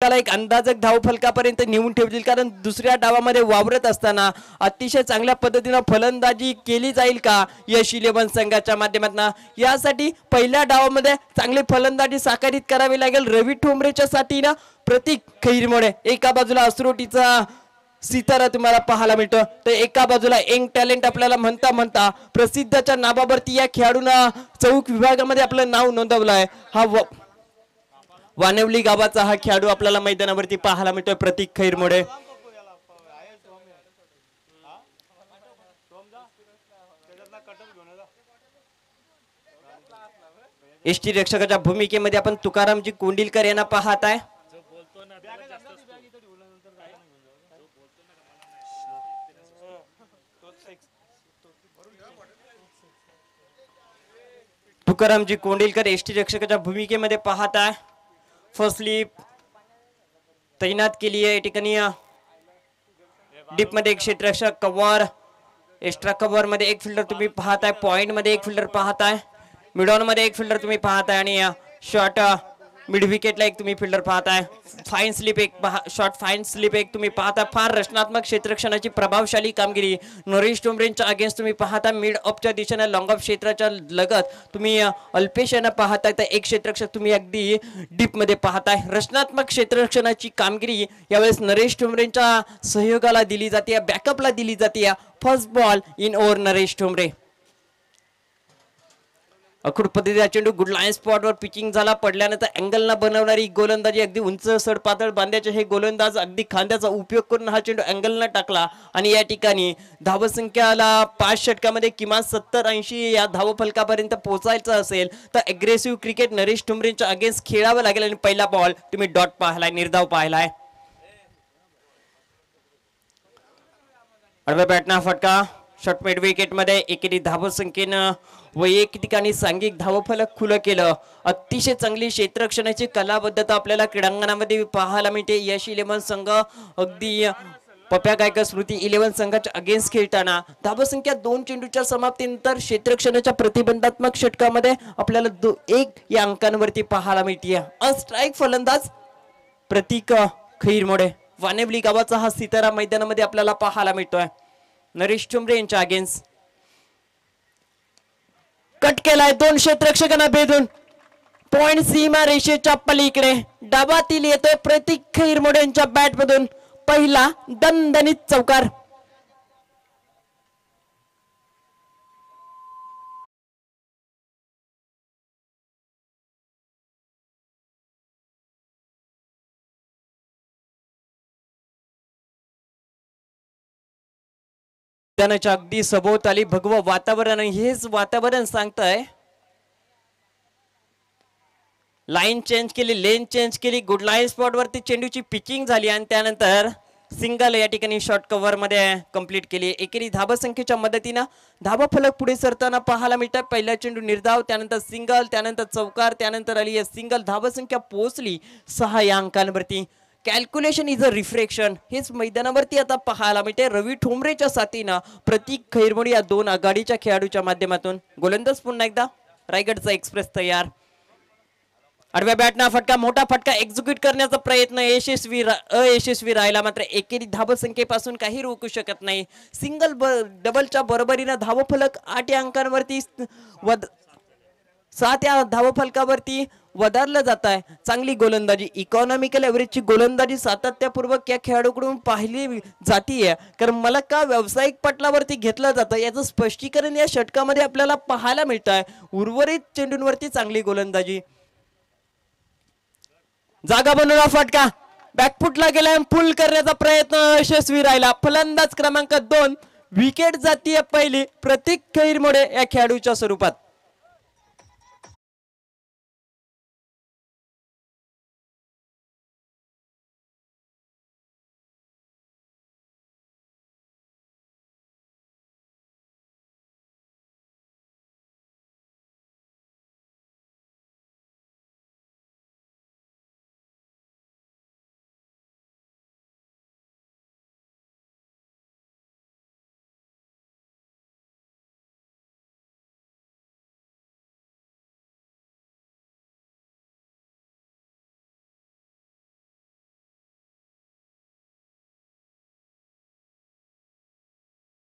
संघाला एक अंदाजक धावफलकापर्यंत नेऊन ठेवतील, कारण दुसऱ्या डावामध्ये वावरत असताना अतिशय चांगल्या पद्धतीने फलंदाजी केली जाईल का यश 11 संघाच्या माध्यमातून. यासाठी पहिल्या डावामध्ये चांगली फलंदाजी साकारित करावी लागेल रवी ठोंबरेच्या साथीनं. प्रतीक खैरमोडे एका बाजूला असरोटीचा सितारा तुम्हाला पाहायला मिळतो, तर एका बाजूला यंग टॅलेंट आपल्याला म्हणता म्हणता प्रसिद्धच्या नावावरती या खेळाडूंना चौक विभागामध्ये आपलं नाव नोंदवलं आहे. हा वानवली गावाचा हा खेळाडू आपल्याला मैदानावरती पाहायला मिळतोय प्रतीक खैरमोडे. एसटी रक्षकाच्या भूमिकेमध्ये आपण तुकारामजी कोंडिलकर यांना पाहत आहे. तुकारामजी कोंडिलकर एसटी रक्षकाच्या भूमिकेमध्ये पाहत आहे. फर्स्ट स्लिप तैनात केली आहे. या ठिकाणी डीप मध्ये एक क्षेत्ररक्षक, कव्हर, एक्स्ट्रा कव्हर मध्ये एक फिल्डर तुम्ही पाहताय, पॉइंट मध्ये एक फिल्डर पाहताय, मिड ऑन मध्ये एक फिल्डर तुम्ही पाहताय आणि शॉर्ट मिड विकेटला एक तुम्ही फिल्डर पाहताय. फाईन स्लिप एक शॉर्ट फाईन स्लिप एक तुम्ही पाहता. फार रचनात्मक क्षेत्ररक्षणाची प्रभावशाली कामगिरी नरेश ठोंबरेंच्या अगेन्स्ट तुम्ही पाहता. मिड ऑफच्या दिशेने लॉंग ऑफ क्षेत्राच्या लगत तुम्ही अल्पेश यांना पाहताय, तर एक क्षेत्ररक्षक तुम्ही अगदी डीप मध्ये पाहताय. रचनात्मक क्षेत्ररक्षणाची कामगिरी यावेळेस नरेश ठोंबरेंच्या सहयोगाला दिली जाते, बॅकअपला दिली जाते. First ball in over Naresh Thombare. अखूड पद्धतीचा चेंडू गुड लाईन स्पॉटवर पिचिंग झाला, पडल्यानंतर अँगलला बनवणारी गोलंदाजी, अगदी उंच सडपातळ बांध्याचे हे गोलंदाज अगदी खांद्याचा उपयोग करून हा चेंडू अँगलला टाकला आणि या ठिकाणी धावसंख्याला 5 षटकामध्ये किमान 70-80 या धावफलकापर्यंत पोहोचायचं असेल तर अग्रेसिव्ह क्रिकेट नरेश ठोंबरेंच्या अगेन्स्ट खेळावं लागेल. आणि पहिला बॉल तुम्ही डॉट पाहिलाय, निर्धाव पाहिलाय. आडव्या बॅटना फटका शॉर्ट मिड विकेट मध्ये एकेरी धावसंख्येनं वैयक्तिक आणि सांघिक धावफलक खुलं केलं. अतिशय चांगली क्षेत्ररक्षणाची कलाबद्धता आपल्याला क्रीडांगणामध्ये पाहायला मिळते. यश 11 संघ अगदी पप्या गायकर स्मृती 11 संघाच्या अगेन्स्ट खेळताना धावसंख्या 2 चेंडूच्या समाप्तीनंतर क्षेत्ररक्षणाच्या प्रतिबंधात्मक षटकामध्ये आपल्याला 1 या अंकांवरती पाहायला मिळते. अनस्ट्राईक फलंदाज प्रतीक खैरमोडे, वानेवली गावाचा हा सितारा मैदानामध्ये आपल्याला पाहायला मिळतोय. नरेश ठोंबरे यांच्या अगेन्स्ट कट केलाय 2 क्षेत्ररक्षकांना भेदून. पॉइंट सीमा रेषेच्या पलीकडे डाबातील येतोय प्रतीक खैरमोडे यांच्या बॅट मधून पहिला दणदणीत चौकार. मैदानाच्या अगदी सभोवताली भगवं वातावरण, हेच वातावरण सांगतंय लाईन चेंज केली, लेन चेंज केली, गुड लाईन स्पॉट वरती चेंडूची पिचिंग झाली आणि त्यानंतर सिंगल या ठिकाणी शॉर्ट कव्हर मध्ये कंप्लीट केली. एकेरी धावसंख्येच्या मदतीनं धावफलक पुढे सरताना पाहायला मिळतात. पहिला चेंडू निर्धाव, त्यानंतर सिंगल, त्यानंतर चौकार, त्यानंतर आली सिंगल. धावसंख्या पोहोचली 6 या अंकांवरती. कॅल्क्युलेशन इज अ रिफ्रेक्शन हेच मैदानावरती आता पाहायला मिळते. रवी ठोंबरेच्या साथीनं प्रतीक खैरमोडे या 2 आघाडीच्या खेळाडूच्या माध्यमातून. गोलंदाज पुन्हा एकदा रायगडचा एक्सप्रेस तयार. आडव्या बॅटना फटका, मोठा फटका एक्झिक्यूट करण्याचा प्रयत्न अयशस्वी राहिला, मात्र एकेरी धावसंख्येपासून काही रोखू शकत नाही. सिंगल डबलच्या बरोबरीनं धावफलक 8 या अंकांवरती 7 या धावफलकावरती वधारलं जात आहे. चांगली गोलंदाजी, इकॉनॉमिकल एव्हरेजची गोलंदाजी सातत्यपूर्वक या खेळाडूकडून पाहिली जातीये. कारण मला का व्यावसायिक पटलावरती घेतलं जातं याचं स्पष्टीकरण या षटकामध्ये आपल्याला पाहायला मिळत आहे. उर्वरित चेंडूंवरती चांगली गोलंदाजी. जागा बनवला फटका, बॅकफुटला गेला, फुल करण्याचा प्रयत्न यशस्वी राहिला. फलंदाज क्रमांक 2, विकेट जातीय पहिली प्रतीक खैरमोडे या खेळाडूच्या स्वरूपात.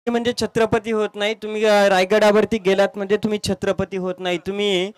म्हणजे छत्रपती होत नाही तुम्ही, रायगडावरती गेलात म्हणजे तुम्ही छत्रपती होत नाही, तुम्ही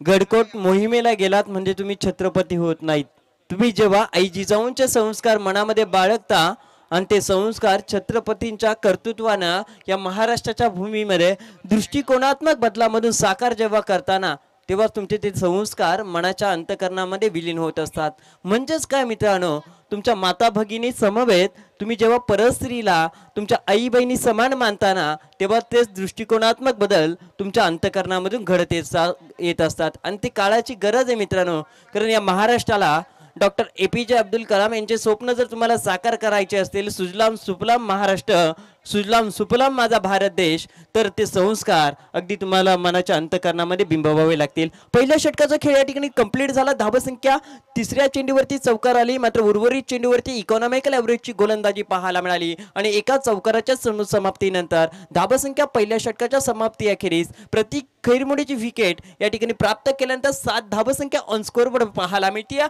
गडकोट मोहिमेला गेलात म्हणजे तुम्ही छत्रपती होत नाहीत. तुम्ही जेव्हा आई जिजाऊंचे संस्कार मनामध्ये बाळगता आणि ते संस्कार छत्रपतींच्या कर्तृत्वानं या महाराष्ट्राच्या भूमीमध्ये दृष्टिकोनात्मक बदलामधून साकार जेव्हा करताना, तेव्हा तुमचे ते संस्कार मनाच्या अंतकरणामध्ये विलीन होत असतात. म्हणजेच काय मित्रांनो, तुमच्या माता भगिनी समवेत तुम्ही जेव्हा परस्त्रीला तुमच्या आई बहिणी समान मानताना, तेव्हा तेच दृष्टिकोनात्मक बदल तुमच्या अंतकरणामधून घडत येत असतात. आणि ती काळाची गरज आहे मित्रांनो. कारण या महाराष्ट्राला डॉक्टर APJ अब्दुल कलाम यांचे स्वप्न जर तुम्हाला साकार करायचे असतील, सुजलाम सुफलाम महाराष्ट्र, सुजलाम सुफलाम माझा भारत देश, तर ते संस्कार अगदी तुम्हाला मनाच्या अंतकरणामध्ये बिंबवावे लागतील. पहिल्या षटकाचा खेळ या ठिकाणी कंप्लीट झाला. धावसंख्या तिसऱ्या चेंडूवरती चौकार आली, मात्र उर्वरित चेंडूवरती इकॉनॉमिकल ॲव्हरेजची गोलंदाजी पाहायला मिळाली आणि एका चौकाराच्या समाप्तीनंतर धावसंख्या पहिल्या षटकाच्या समाप्ती अखेरीस प्रतीक खैरमुडेची विकेट या ठिकाणी प्राप्त केल्यानंतर 7 धावसंख्या ऑन स्कोरवर पाहायला मिळते.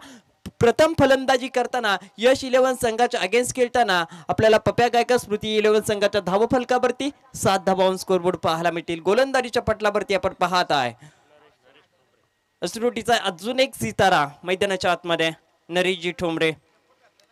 प्रथम फलंदाजी करताना यश 11 संघाच्या अगेन्स्ट खेळताना आपल्याला पप्या गायकर स्मृती 11 संघाच्या धावफलकावरती 7 धावा ऑन स्कोरबोर्ड पाहायला मिळतील. गोलंदाजीच्या पटलावरती आपण पाहत आहे असरोटीचा अजून एक सितारा मैदानाच्या आतमध्ये नरेशजी ठोंबरे.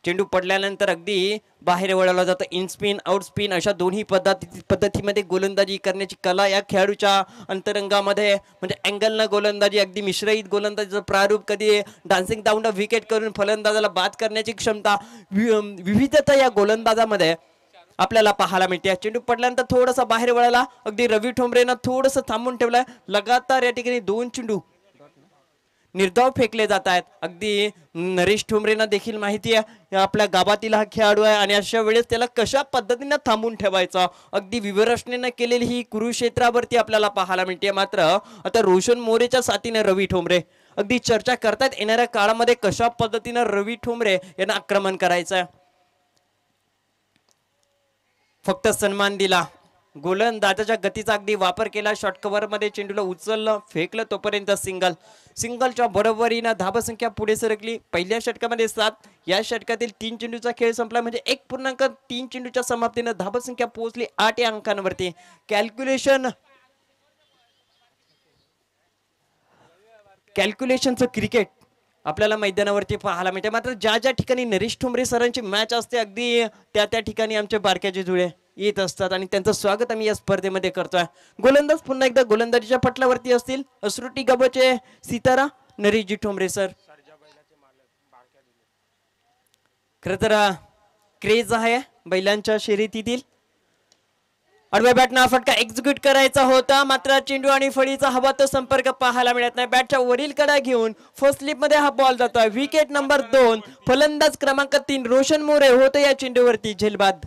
चेंडू पडल्यानंतर अगदी बाहेर वळवला जातं. इन स्पिन आउट स्पिन अशा दोन्ही पद्धतीमध्ये गोलंदाजी करण्याची कला या खेळाडूच्या अंतरंगामध्ये, म्हणजे अँगलनं गोलंदाजी, अगदी मिश्रित गोलंदाजीचं प्रारूप, कधी डान्सिंग डाऊन द विकेट करून फलंदाजाला बाद करण्याची क्षमता, विविधता या गोलंदाजामध्ये आपल्याला पाहायला मिळते. चेंडू पडल्यानंतर थोडासा बाहेर वळाला, अगदी रवी ठोंबरेनं थोडंसं थांबून ठेवलंय. लगातार या ठिकाणी 2 चेंडू निर्धाव फेकले जात आहेत. अगदी नरेश ठोंबरेंना देखील माहिती आहे आपल्या गावातील हा खेळाडू आहे आणि अशा वेळेस त्याला कशा पद्धतीने थांबून ठेवायचं, अगदी विवरचनेनं केलेली ही कुरुक्षेत्रावरती आपल्याला पाहायला मिळते. मात्र आता रोशन मोरेच्या साथीने रवी ठोंबरे अगदी चर्चा करतात येणाऱ्या काळामध्ये कशा पद्धतीनं रवी ठोंबरे यांना आक्रमण करायचं. फक्त सन्मान दिला, गोलंदाजाच्या गतीचा अगदी वापर केला, शॉर्ट कव्हर मध्ये चेंडूला उचललं, फेकलं, तोपर्यंत सिंगलच्या बरोबरीनं धावसंख्या पुढे सरकली. पहिल्या षटकामध्ये 7, या षटकातील 3 चेंडूचा खेळ संपला म्हणजे 1.3 चेंडूच्या समाप्तीनं धावसंख्या पोहोचली 8 या अंकांवरती. कॅल्क्युलेशनचं क्रिकेट आपल्याला मैदानावरती पाहायला मिळते. मात्र ज्या ज्या ठिकाणी नरेश ठोंबरे सरांची मॅच असते, अगदी त्या ठिकाणी आमचे बारक्याचे जुळे येत असतात आणि त्यांचं स्वागत आम्ही या स्पर्धेमध्ये करतोय. गोलंदाज पुन्हा एकदा गोलंदाजीच्या पटलावरती असतील. असरोटी गावाचे सितारा नरेशजी ठोंबरे सर. खरं तर क्रेज आहे बैलांच्या शर्यतीतील. आडव्या बॅटना फटका एक्झिक्यूट करायचा होता, मात्र चेंडू आणि फळीचा हवा तो संपर्क पाहायला मिळत नाही. बॅटच्या वरील कडा घेऊन फर्स्ट स्लिप मध्ये हा बॉल जातोय. Wicket number 2. फलंदाज क्रमांक 3 रोशन मोरे होते या चेंडूवरती झेलबाद.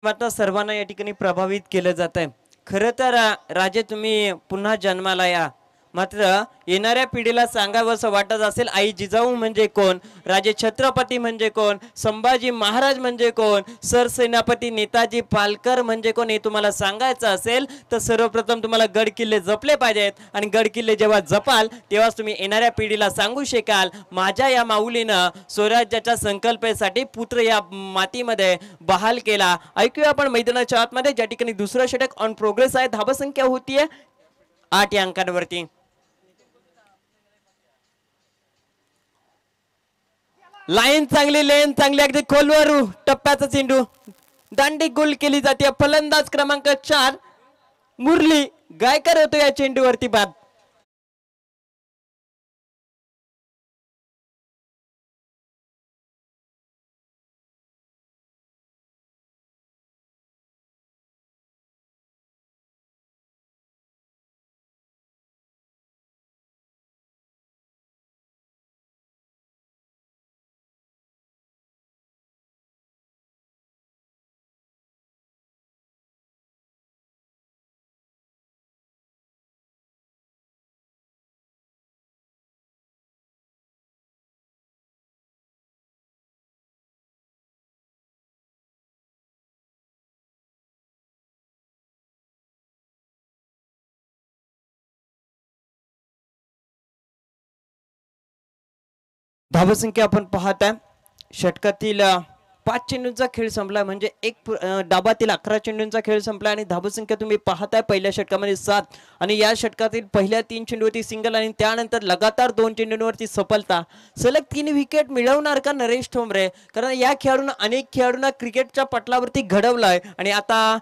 आता सर्वांना या ठिकाणी प्रभावित केलं जात आहे. खरं तर राजे तुम्ही पुन्हा जन्माला या, मात्र येणाऱ्या पिढीला सांगावंसं वाटत असेल आई जिजाऊ म्हणजे कोण, राजे छत्रपती म्हणजे कोण, संभाजी महाराज म्हणजे कोण, सरसेनापती नेताजी पालकर म्हणजे कोण, हे तुम्हाला सांगायचं असेल तर सर्वप्रथम तुम्हाला गड किल्ले जपले पाहिजेत. आणि गड किल्ले जेव्हा जपाल तेव्हाच तुम्ही येणाऱ्या पिढीला सांगू शकाल माझ्या या माऊलीनं स्वराज्याच्या संकल्पनेसाठी पुत्र या मातीमध्ये बहाल केला. ऐकूया आपण मैदानाच्या आतमध्ये, ज्या ठिकाणी दुसरं षटक ऑन प्रोग्रेस आहे. धावसंख्या होतीये 8 या अंकांवरती. लाईन चांगली, लेन चांगली, अगदी खोलवर टप्प्याचा चेंडू, दांडी गोल केली जाते. फलंदाज क्रमांक 4 मुरली गायकर होतो या चेंडूवरती बाद. धावसंख्या आपण पाहताय षटकातील 5 चेंडूंचा खेळ संपला म्हणजे डाबातील 11 चेंडूंचा खेळ संपला आणि धावसंख्या तुम्ही पाहताय पहिल्या षटकामध्ये 7 आणि या षटकातील पहिल्या 3 चेंडूवरती सिंगल आणि त्यानंतर लगातार 2 चेंडूंवरती सफलता. सलग 3 विकेट मिळवणार का नरेश ठोंबरे? कारण या खेळाडूंना अनेक खेळाडूंना क्रिकेटच्या पटलावरती घडवलंय आणि आता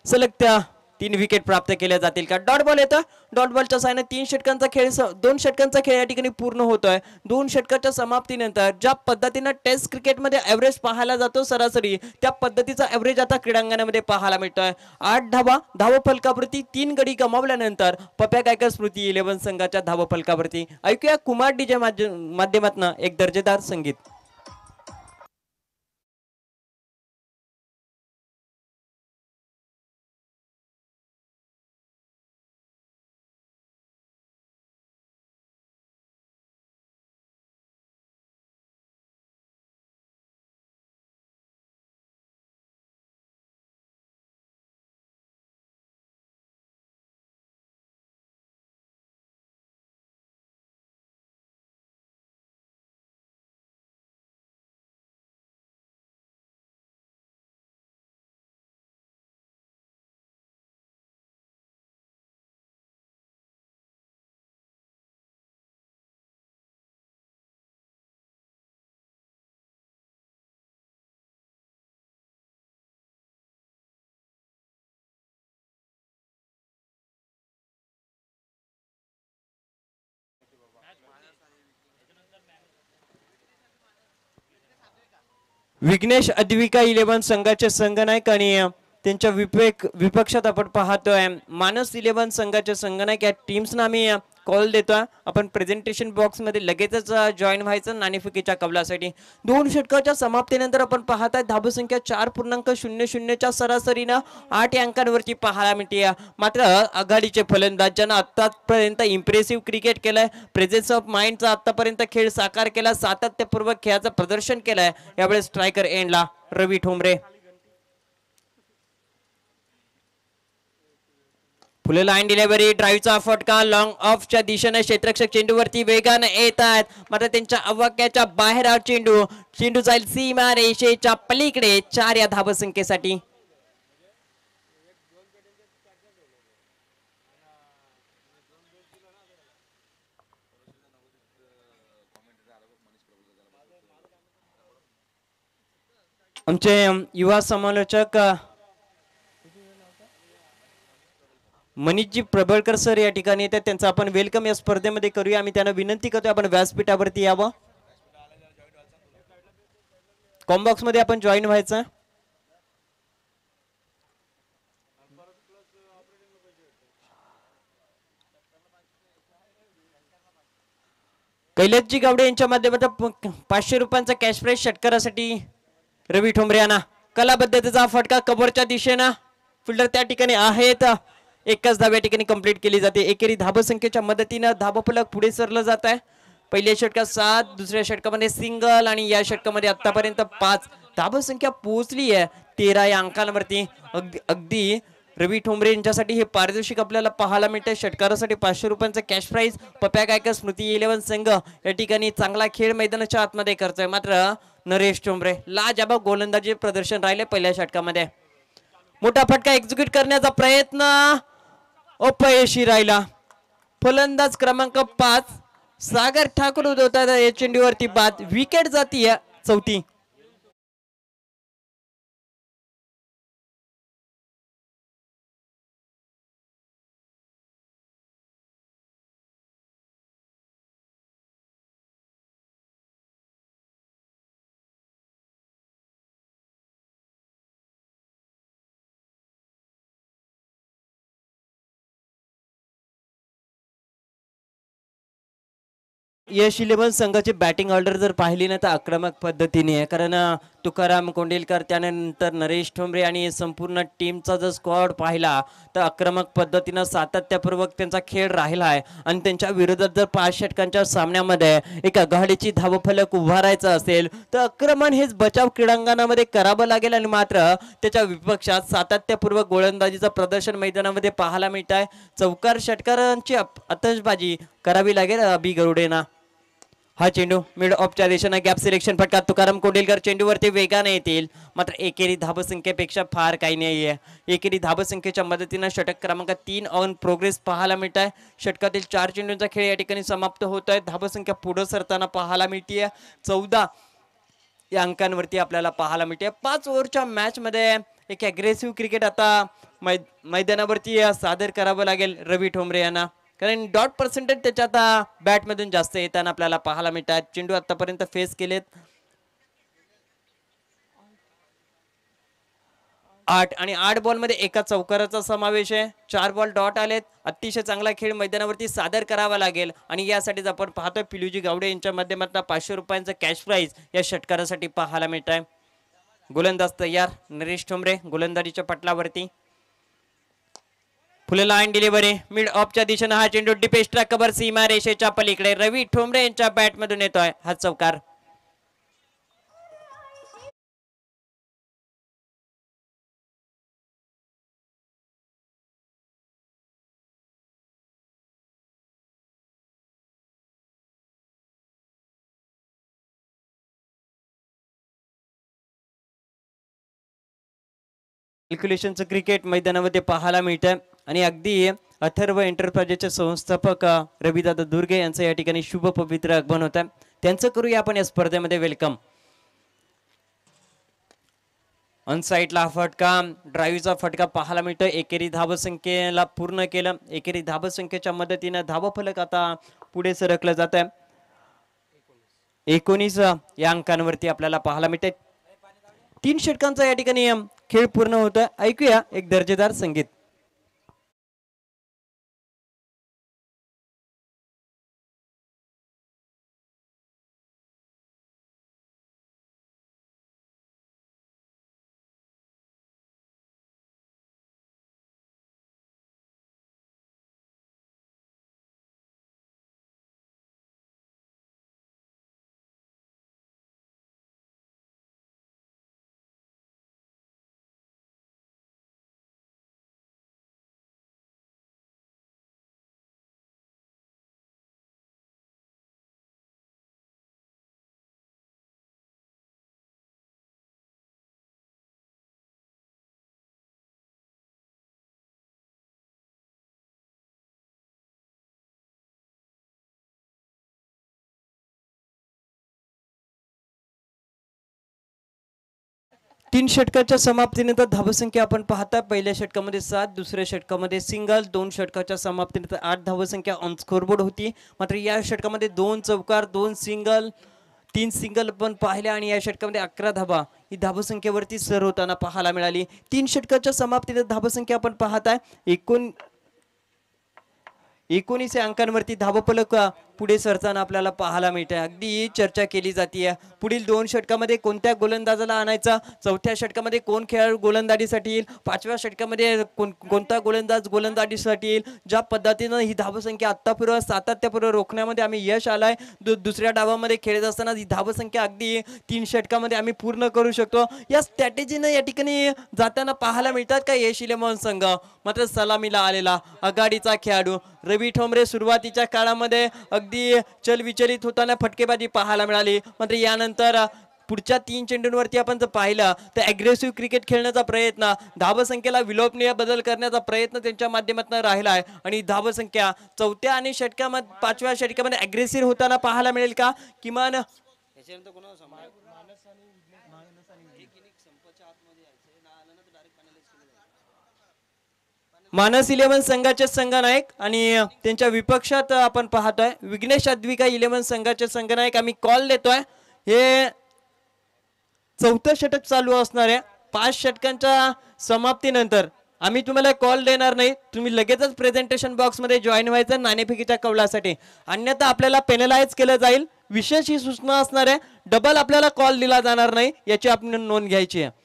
सलग त्या 3 विकेट प्राप्त केल्या जातील का? डॉट बॉल येतं. डॉट बॉलच्या साहाय्याने 2 षटकांचा खेळ या ठिकाणी पूर्ण होतोय. 2 षटकाच्या समाप्तीनंतर ज्या पद्धतीने टेस्ट क्रिकेटमध्ये ॲव्हरेज पाहायला जातो सरासरी त्या पद्धतीचा ॲव्हरेज आता क्रीडांगणामध्ये पाहायला मिळतोय. 8 धावा धावफलकावरती 3 गडी गमावल्यानंतर पप्या गायकर स्मृती 11 संघाच्या धावफलकावरती. ऐकूया कुमार डीजे माध्यमातून एक दर्जेदार संगीत. विघ्नेश अद्विका 11 संघाचे संघनायक आणि त्यांच्या विपक्षात आपण पाहतोय मानस 11 संघाचे संघनायक. या टीम्सना आम्ही कॉल देतोय. आपण प्रेझेंटेशन बॉक्स मध्ये लगेचच जॉईन व्हायचं नाणेफेकीच्या कबलासाठी. 2 षटकाच्या समाप्तीनंतर आपण पाहताय धावसंख्या 4.00 च्या सरासरीनं 8 अंकांवरती पाहायला मिळते. मात्र आघाडीचे फलंदाज ज्यांना आतापर्यंत इम्प्रेसिव्ह क्रिकेट केलंय, प्रेझेन्स ऑफ माइंडचा आतापर्यंत खेळ साकार केला, सातत्यपूर्वक खेळाचं प्रदर्शन केलंय, यावेळेस स्ट्रायकर एंडला रवी ठोंबरे. फुले लाईन डिलिव्हरी ड्राईव्हचा फटका लॉंग ऑफच्या दिशेने क्षेत्ररक्षक चेंडूवरती वेगाने येत आहेत. मात्र त्यांच्या अवाक्याच्या बाहेर हा चेंडू जाईल सीमा रेषेच्या पलीकडे 4 या धावसंख्येसाठी. आमचे युवा समालोचक मनीषजी प्रबळकर सर या ठिकाणी येतात. त्यांचं आपण वेलकम या स्पर्धेमध्ये करूया. आम्ही त्यांना विनंती करतो आपण व्यासपीठावरती यावं. कॉम्बॉक्स मध्ये आपण जॉईन व्हायचं. कैलासजी गावडे यांच्या माध्यमातून 500 रुपयांचा कॅश प्राइज षटकारासाठी रवी ठोंबरे यांना. कलाबद्धतेचा फटका कव्हरच्या दिशेनं फिल्डर त्या ठिकाणी आहेत. एकच धाव या ठिकाणी कंप्लीट केली जाते. एकेरी धावसंख्येच्या मदतीनं धावफलक पुढे सरलं जात आहे. पहिल्या षटकात 7, दुसऱ्या षटकामध्ये सिंगल आणि या षटकामध्ये आतापर्यंत 5 धावसंख्या पोहोचली आहे 13 या अंकांवरती. अगदी रवी ठोंबरे यांच्यासाठी हे पारितोषिक आपल्याला पाहायला मिळते. षटकारासाठी 500 रुपयांचा कॅश प्राइज. पप्या गायकर स्मृती 11 संघ या ठिकाणी चांगला खेळ मैदानाच्या आतमध्ये करतोय. मात्र नरेश ठोंबरे लाजबाब गोलंदाजी प्रदर्शन राहिले पहिल्या षटकामध्ये. मोठा फटका एक्झिक्यूट करण्याचा प्रयत्न अपयशी राहिला. फलंदाज क्रमांक 5 सागर ठाकूर उदवतात या चेंडूवरती बाद. विकेट जाती चौथी. यश 11 संघाची बॅटिंग ऑर्डर जर पाहिली ना तर आक्रमक पद्धतीने आहे. कारण तुकाराम कोंडिलकर त्यानंतर नरेश ठोंबरे आणि संपूर्ण टीमचा जर स्क्वॉड पाहिला तर आक्रमक पद्धतीनं सातत्यपूर्वक त्यांचा खेळ राहिला आहे. आणि त्यांच्या विरोधात जर 5 षटकांच्या सामन्यामध्ये एक आघाडीची धावफलक उभारायचं असेल तर आक्रमण हेच बचाव क्रीडांगणामध्ये करावं लागेल. आणि मात्र त्याच्या विपक्षात सातत्यपूर्वक गोलंदाजीचं प्रदर्शन मैदानामध्ये पाहायला मिळत आहे. चौकार षटकारांची आतषबाजी करावी लागेल अभि गरुडेंना. हा चेंडू मिड ऑफच्या दिशेने गॅप सिलेक्शन फटका तुकाराम कोंडिलकर चेंडूवरती वेगाने येतील, मात्र एकेरी धावसंख्येपेक्षा फार काही नाहीये. एकेरी धावसंख्येच्या मदतीने षटक क्रमांक 3 ऑन प्रोग्रेस पाहायला मिळत आहे. षटकातील 4 चेंडूंचा खेळ या ठिकाणी समाप्त होत आहे. धावसंख्या पुढे सरताना पाहायला मिळते. 14 या अंकांवरती आपल्याला पाहायला मिळते. 5 ओव्हरच्या मॅच मध्ये एक अग्रेसिव्ह क्रिकेट आता मैदानावरती सादर करावं लागेल रवी ठोंबरे यांना, कारण डॉट पर्सेंटेज त्याच्या आता बॅटमधून जास्त येताना आपल्याला पाहायला मिळतात. चेंडू आतापर्यंत फेस केलेत 8 आणि 8 बॉल मध्ये एका चौकाराचा समावेश आहे. 4 बॉल डॉट आलेत. अतिशय चांगला खेळ मैदानावरती सादर करावा लागेल आणि यासाठीच आपण पाहतोय पिलूजी गावडे यांच्या माध्यमातून 500 रुपयांचं कॅश प्राइज या षटकारासाठी पाहायला मिळत आहे. गोलंदाज तयार नरेश ठोंबरे गोलंदाजीच्या पटलावरती. फुल लाईन डिलिव्हरी मिड ऑफच्या दिशेने हा चेंडू डीप एक्स्ट्रा कव्हर सीमा रेषेच्या पलीकडे रवी ठोंबरे यांच्या बॅटमधून येतोय हा चौकार. कॅल्क्युलेशनचं क्रिकेट मैदानामध्ये पाहायला मिळतं आणि अगदी अथर्व एंटरप्राइजेसचे संस्थापक रविदादा दुर्गे यांचं या ठिकाणी शुभ पवित्र आगमन होतं. त्यांचं करूया आपण या स्पर्धेमध्ये वेलकम. अनसाईडला फटका ड्राईव्हचा फटका पाहायला मिळतोय. एकेरी धावसंख्येला पूर्ण केलं. एकेरी धावसंख्येच्या मदतीने धावफलक आता पुढे सरकलं जात आहे. 19 या अंकांवरती आपल्याला पाहायला मिळते. 3 षटकांचा या ठिकाणी खेळ पूर्ण होतोय. ऐकूया एक दर्जेदार संगीत. तीन षटकाच्या समाप्तीनंतर धावसंख्या आपण पाहता पहिल्या षटकामध्ये 7, दुसऱ्या षटकामध्ये सिंगल, 2 षटकाच्या समाप्तीनंतर 8 धावसंख्या ऑन स्कोरबोर्ड होती. मात्र या षटकामध्ये 2 चौकार, 2 सिंगल, 3 सिंगल पण पाहिल्या आणि या षटकामध्ये 11 धावा ही धावसंख्येवरती सर होताना पाहायला मिळाली. 3 षटकाच्या समाप्तीनंतर धावसंख्या आपण पाहताय 19 अंकांवरती धावफलक पुढे सरताना आपल्याला पाहायला मिळते. अगदी चर्चा केली जाते पुढील 2 षटकामध्ये कोणत्या गोलंदाजाला आणायचा, चौथ्या षटकामध्ये कोण खेळाडू गोलंदाजीसाठी येईल, 5व्या षटकामध्ये कोणता गोलंदाज गोलंदाजीसाठी येईल. ज्या पद्धतीनं ही धावसंख्या आत्तापूर्वी सातत्यापूर्वी रोखण्यामध्ये आम्ही यश आलाय, दुसऱ्या डावामध्ये खेळत असताना ही धावसंख्या अगदी 3 षटकामध्ये आम्ही पूर्ण करू शकतो. या स्ट्रॅटेजीनं या ठिकाणी जाताना पाहायला मिळतात का यश इलेव्हन संघ. मात्र सलामीला आलेला आघाडीचा खेळाडू रवी ठोंबरे सुरुवातीच्या काळामध्ये अगदी चलविचलित होताना फटकेबाजी पाहायला मिळाली. मात्र यानंतर पुढच्या 3 चेंडूंवरती आपण जर पाहिलं तर अग्रेसिव्ह क्रिकेट खेळण्याचा प्रयत्न, धावसंख्येला विलोभनीय बदल करण्याचा प्रयत्न त्यांच्या माध्यमातून राहिला आहे आणि धावसंख्या 4थ्या आणि षटकामध्ये 5व्या षटकामध्ये अग्रेसिव्ह होताना पाहायला मिळेल का. किमान मानस इलेव्हन संघाचे संघनायक आणि त्यांच्या विपक्षात आपण पाहतोय विघ्नेश अद्विका इलेव्हन संघाचे संघनायक. आम्ही कॉल देतोय. हे 4थं षटक चालू असणार आहे. 5 षटकांच्या समाप्तीनंतर आम्ही तुम्हाला कॉल देणार नाही. तुम्ही लगेचच प्रेझेंटेशन बॉक्स मध्ये जॉईन व्हायचं नाणेफेकीच्या कौलासाठी, अन्यथा आपल्याला पेनलाइज केलं जाईल. विशेष ही सूचना असणार आहे, डबल आपल्याला कॉल दिला जाणार नाही याची आपण नोंद घ्यायची आहे.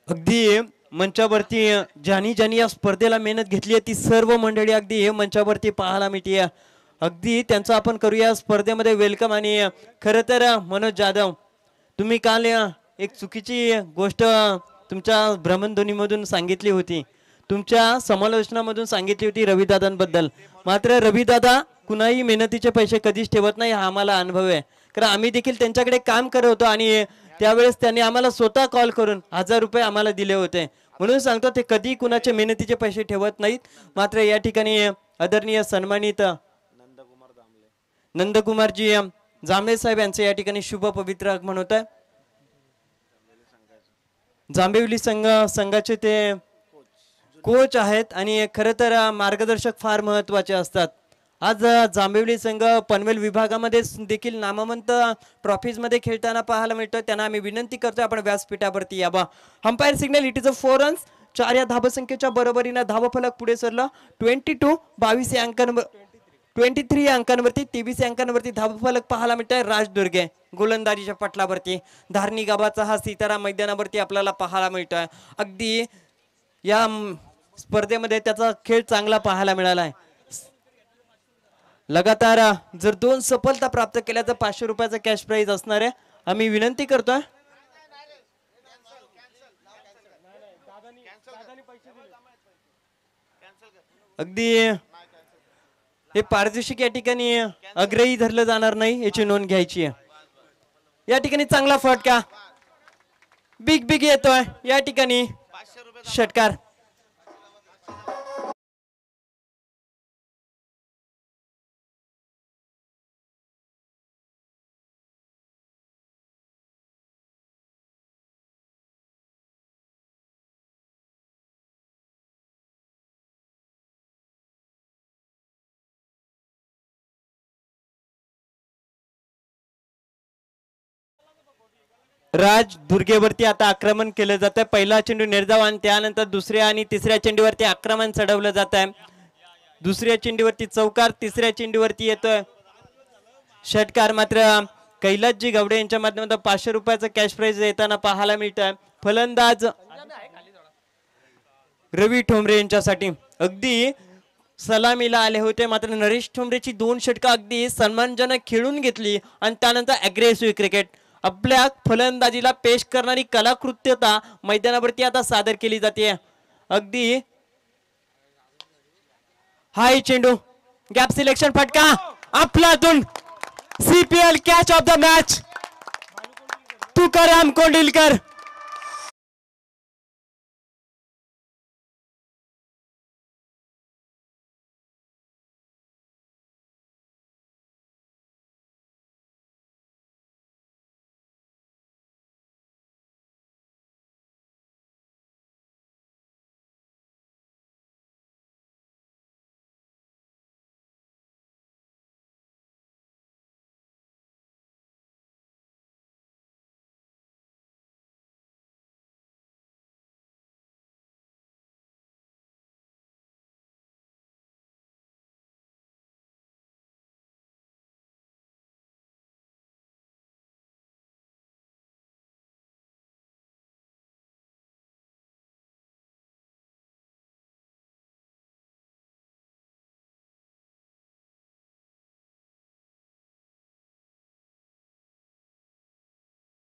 अगदी मंचावरती ज्यांनी या स्पर्धेला मेहनत घेतली आहे ती सर्व मंडळी अगदी हे मंचावरती पाहायला मिळते. अगदी त्यांचं आपण करूया स्पर्धेमध्ये वेलकम. आणि खरं तर मनोज जाधव, तुम्ही काल एक चुकीची गोष्ट तुमच्या भ्रमणध्वनीमधून सांगितली होती, तुमच्या समालोचनामधून सांगितली होती रविदादांबद्दल. मात्र रविदादा कुणाही मेहनतीचे पैसे कधीच ठेवत नाही, हा आम्हाला अनुभव आहे. कारण आम्ही देखील त्यांच्याकडे काम करत होतो आणि त्यावेळेस त्यांनी आम्हाला स्वतः कॉल करून 1000 रुपये आम्हाला दिले होते. म्हणून सांगतो ते कधी कुणाचे मेहनतीचे पैसे ठेवत नाहीत. मात्र या ठिकाणी आदरणीय सन्मानित नंदकुमारजी जांभळे साहेब यांचे या ठिकाणी शुभ पवित्र आगमन होत आहे. जांभिवली संघाचे ते कोच आहेत आणि खरं तर मार्गदर्शक फार महत्वाचे असतात. आज जांभिवली संघ पनवेल विभागामध्ये देखील नामवंत ट्रॉफीज मध्ये खेळताना पाहायला मिळतोय. त्यांना आम्ही विनंती करतोय आपण व्यासपीठावरती यावा. Umpire signal, it is a 4 runs. 4 या धावसंख्येच्या बरोबरीनं धावफलक पुढे सरलं. 22 या अंकांवर 23 या अंकांवरती 23 या अंकांवरती धावफलक पाहायला मिळतोय. राज दुर्गे गोलंदाजीच्या पटलावरती, धारणी गावाचा हा सीताराम मैदानावरती आपल्याला पाहायला मिळतोय. अगदी या स्पर्धेमध्ये त्याचा खेळ चांगला पाहायला मिळाला आहे. लगातार जर 2 सफलता प्राप्त केल्या तर 500 रुपयाचा कॅश प्राइज असणार आहे. आम्ही विनंती करतोय अगदी हे पारितोषिक या ठिकाणी अग्रही धरलं जाणार नाही, याची नोंद घ्यायची आहे. या ठिकाणी चांगला फटका बिग बिग येतोय या ठिकाणी षटकार. राज दुर्गेवरती आता आक्रमण केलं जात आहे. पहिला चेंडू निर्धाव आणि त्यानंतर दुसऱ्या आणि तिसऱ्या चेंडूवरती आक्रमण चढवलं जात आहे. दुसऱ्या चेंडूवरती चौकार, तिसऱ्या चेंडूवरती येतोय षटकार. मात्र कैलासजी गावडे यांच्या माध्यमातून 500 रुपयाचं कॅश प्राइज येताना पाहायला मिळत आहे. फलंदाज रवी ठोंबरे यांच्यासाठी अगदी सलामीला आले होते, मात्र नरेश ठोंबरेची 2 षटकं अगदी सन्मानजनक खेळून घेतली आणि त्यानंतर अग्रेसिव्ह क्रिकेट आपल्या फलंदाजीला पेश करणारी कलाकृत्यता मैदानावरती आता सादर केली जाते. अगदी हाय चेंडू, गॅप सिलेक्शन, फटका आपलातून CPL catch of the match Tukaram Kondilkar.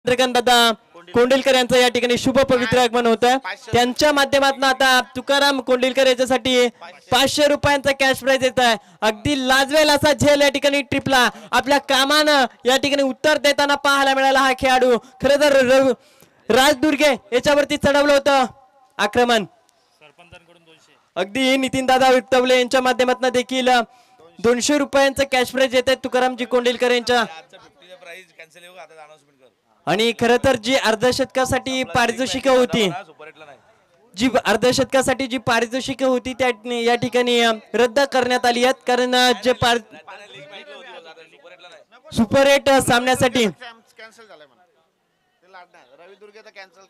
दादा कोंडिलकर यांचं या ठिकाणी शुभ पवित्र आगमन होत आहे. त्यांच्या माध्यमातून आता तुकाराम कोंडिलकर याच्यासाठी 500 रुपयांचा कॅश प्राइज येत आहे. अगदी लाजवेल असा झेल या ठिकाणी ट्रिपला आपल्या कामानं या ठिकाणी उत्तर देताना पाहायला मिळाला हा खेळाडू. खरं तर राज दुर्गे याच्यावरती चढवलं होतं आक्रमण. अगदी नितीन दादा विटवले यांच्या माध्यमातून देखील 200 रुपयांचा कॅश प्राइज येत आहे तुकारामजी कोंडिलकर यांच्या. आणि खरं तर जी अर्धशतकासाठी पारितोषिक होती, जी अर्धशतकासाठी जी पारितोषिक होती त्या या ठिकाणी रद्द करण्यात आली आहेत. कारण जे सुपर 8 सामन्यासाठी कॅन्सल झालंय म्हणा, रवी दुर्गे कॅन्सल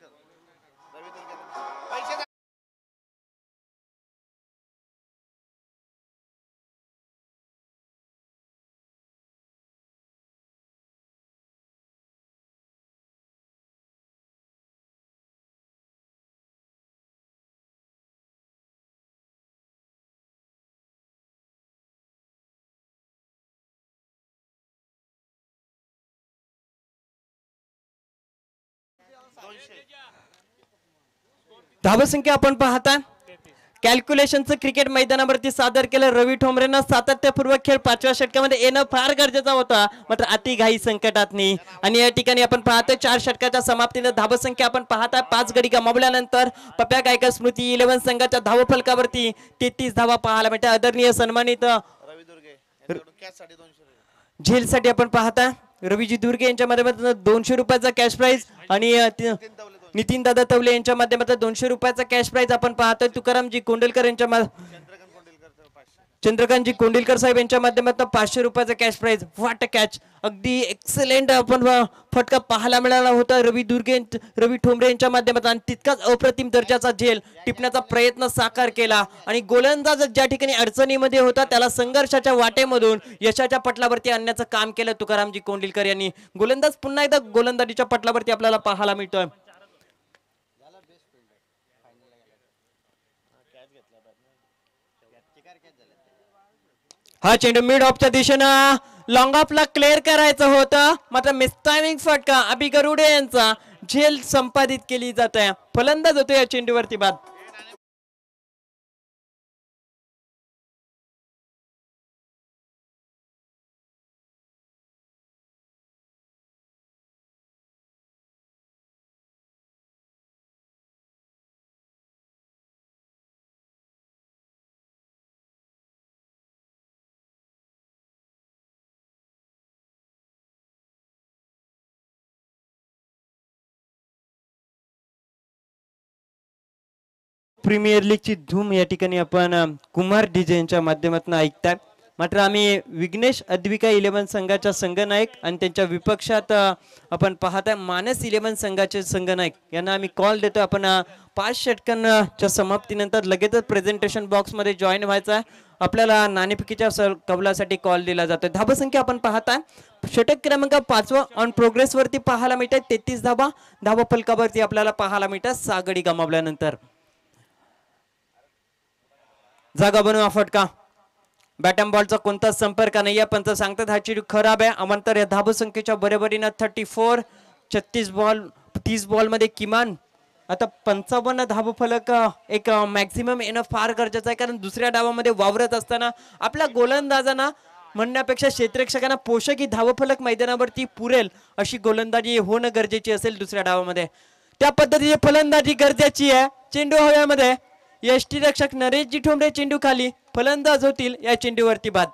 धावसंख्या आपण पाहता कॅल्क्युलेशनचं क्रिकेट मैदानावरती सादर केलं रवी ठोंबरेंना सातत्यपूर्वक खेळ 5व्या षटकामध्ये येणं फार गरजेचं होता मात्र अतिघाई संकटात नाही आणि या ठिकाणी आपण पाहतोय 4 षटकाच्या समाप्तीने धावसंख्या आपण पाहताय 5 गडी गमावल्यानंतर पप्या गायकर स्मृती 11 संघाच्या धावफलकावरती 33 धावा पाहायला मिळते आदरणीय सन्मानित रवी दुर्गे यांच्याकडून कॅच साठी 200 रुपये. झेलसाठी आपण पाहता रवीजी दुर्गे यांच्या माध्यमातून 200 रुपयाचा कॅश प्राइज आणि नितीन दादा तवले यांच्या माध्यमातून 200 रुपयाचा कॅश प्राइज आपण पाहतोय तुकारामजी कोंडलकर यांच्या चंद्रकांत कोंडिलकर 500. चंद्रकांतजी कोंडिलकर साहेब यांच्या माध्यमातून 500 रुपयाचा cash prize what a catch अगदी एक्सलेंट आपण फटका पाहायला मिळाला होता रवी ठोंबरे यांच्या माध्यमातून आणि तितकाच अप्रतिम दर्जाचा झेल टिपण्याचा प्रयत्न साकार केला आणि गोलंदाज ज्या ठिकाणी अडचणीमध्ये होता त्याला संघर्षाच्या वाटेमधून यशाच्या पटलावरती आणण्याचं काम केलं तुकारामजी कोंडिलकर यांनी गोलंदाज पुन्हा एकदा गोलंदाजीच्या पटलावरती आपल्याला पाहायला मिळतोय हा चेंडू मिड ऑफच्या दिशेनं लॉंग ऑफला क्लिअर करायचं होतं मात्र मिसटायमिंग फटका अभि गरुडे यांचा झेल संपादित केली जात आहे फलंदाज होतो या चेंडूवरती बाद प्रीमियर लीगची धूम या ठिकाणी आपण कुमार डीजे यांच्या माध्यमातून ऐकताय मात्र आम्ही विघ्नेश अद्विका 11 संघाच्या संघनायक आणि त्यांच्या विपक्षात आपण पाहताय मानस 11 संघाचे संघनायक यांना आम्ही कॉल देतो आपण 5 षटकांच्या समाप्तीनंतर लगेचच प्रेझेंटेशन बॉक्स मध्ये जॉईन व्हायचा आपल्याला नाणेफेकीच्या कबलासाठी कॉल दिला जातोय धावसंख्या आपण पाहताय षटक क्रमांक 5 ऑन प्रोग्रेस वरती पाहायला मिळते 33 धावा फलकावरती आपल्याला पाहायला मिळतात 6 गडी गमावल्यानंतर जागा बनवा फटका बॅटम बॉलचा कोणताच संपर्क नाही आहे पंच सांगतात हा चेंडू खराब आहे अमंतर या धावसंख्येच्या बरोबरीनं 34 36 बॉल 30 बॉल मध्ये किमान आता 55 धावफलक एक मॅक्झिमम येणं फार गरजेचं आहे कारण दुसऱ्या डावामध्ये वावरत असताना आपल्या गोलंदाजांना म्हणण्यापेक्षा क्षेत्ररक्षकांना पोषक ही धावफलक मैदानावरती पुरेल अशी गोलंदाजी होणं गरजेची असेल दुसऱ्या डावामध्ये त्या पद्धतीची फलंदाजी गरजेची आहे चेंडू हव्यामध्ये यष्टी रक्षक नरेशजी ठोंबरे चेंडू खाली फलंदाज होतील या चेंडूवरती बाद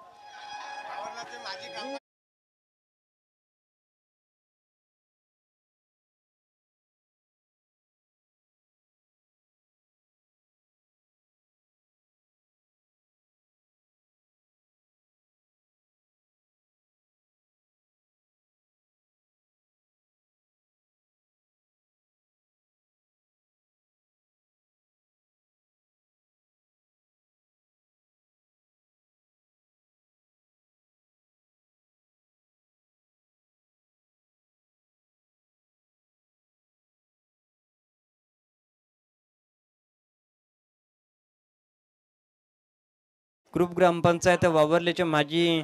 ग्रुप ग्रामपंचायत वावरलेचे माजी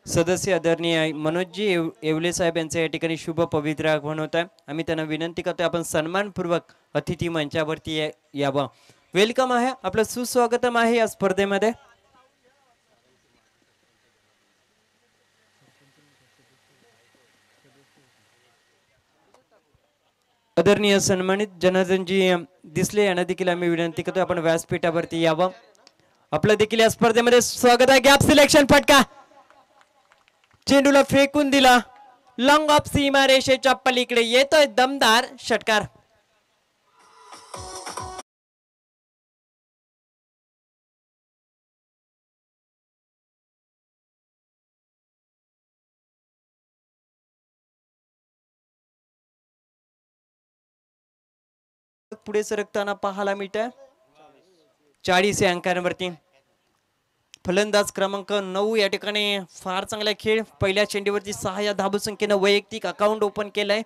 सदस्य आदरणीय मनोजजी येवले साहेब यांचे या ठिकाणी शुभ पवित्र आगमन होत आहे आम्ही त्यांना विनंती करतोय आपण सन्मानपूर्वक अतिथी मंचावरती यावं वेलकम आहे आपलं सुस्वागतम आहे या स्पर्धेमध्ये आदरणीय सन्मानित जनार्दनजी दिसले यांना देखील आम्ही विनंती करतोय आपण व्यासपीठावरती यावं आपलं देखील या स्पर्धेमध्ये स्वागत आहे गॅप सिलेक्शन फटका चेंडूला फेकून दिला लॉंग ऑफ सीमा रेषेच्या पलीकडे येतोय दमदार षटकार पुढे सरकताना पाहायला मिळतंय 40 या अंकांवरती फलंदाज क्रमांक 9 या ठिकाणी फार चांगला खेळ पहिल्या चेंडूवरती 6 या धावसंख्येनं वैयक्तिक अकाउंट ओपन केलंय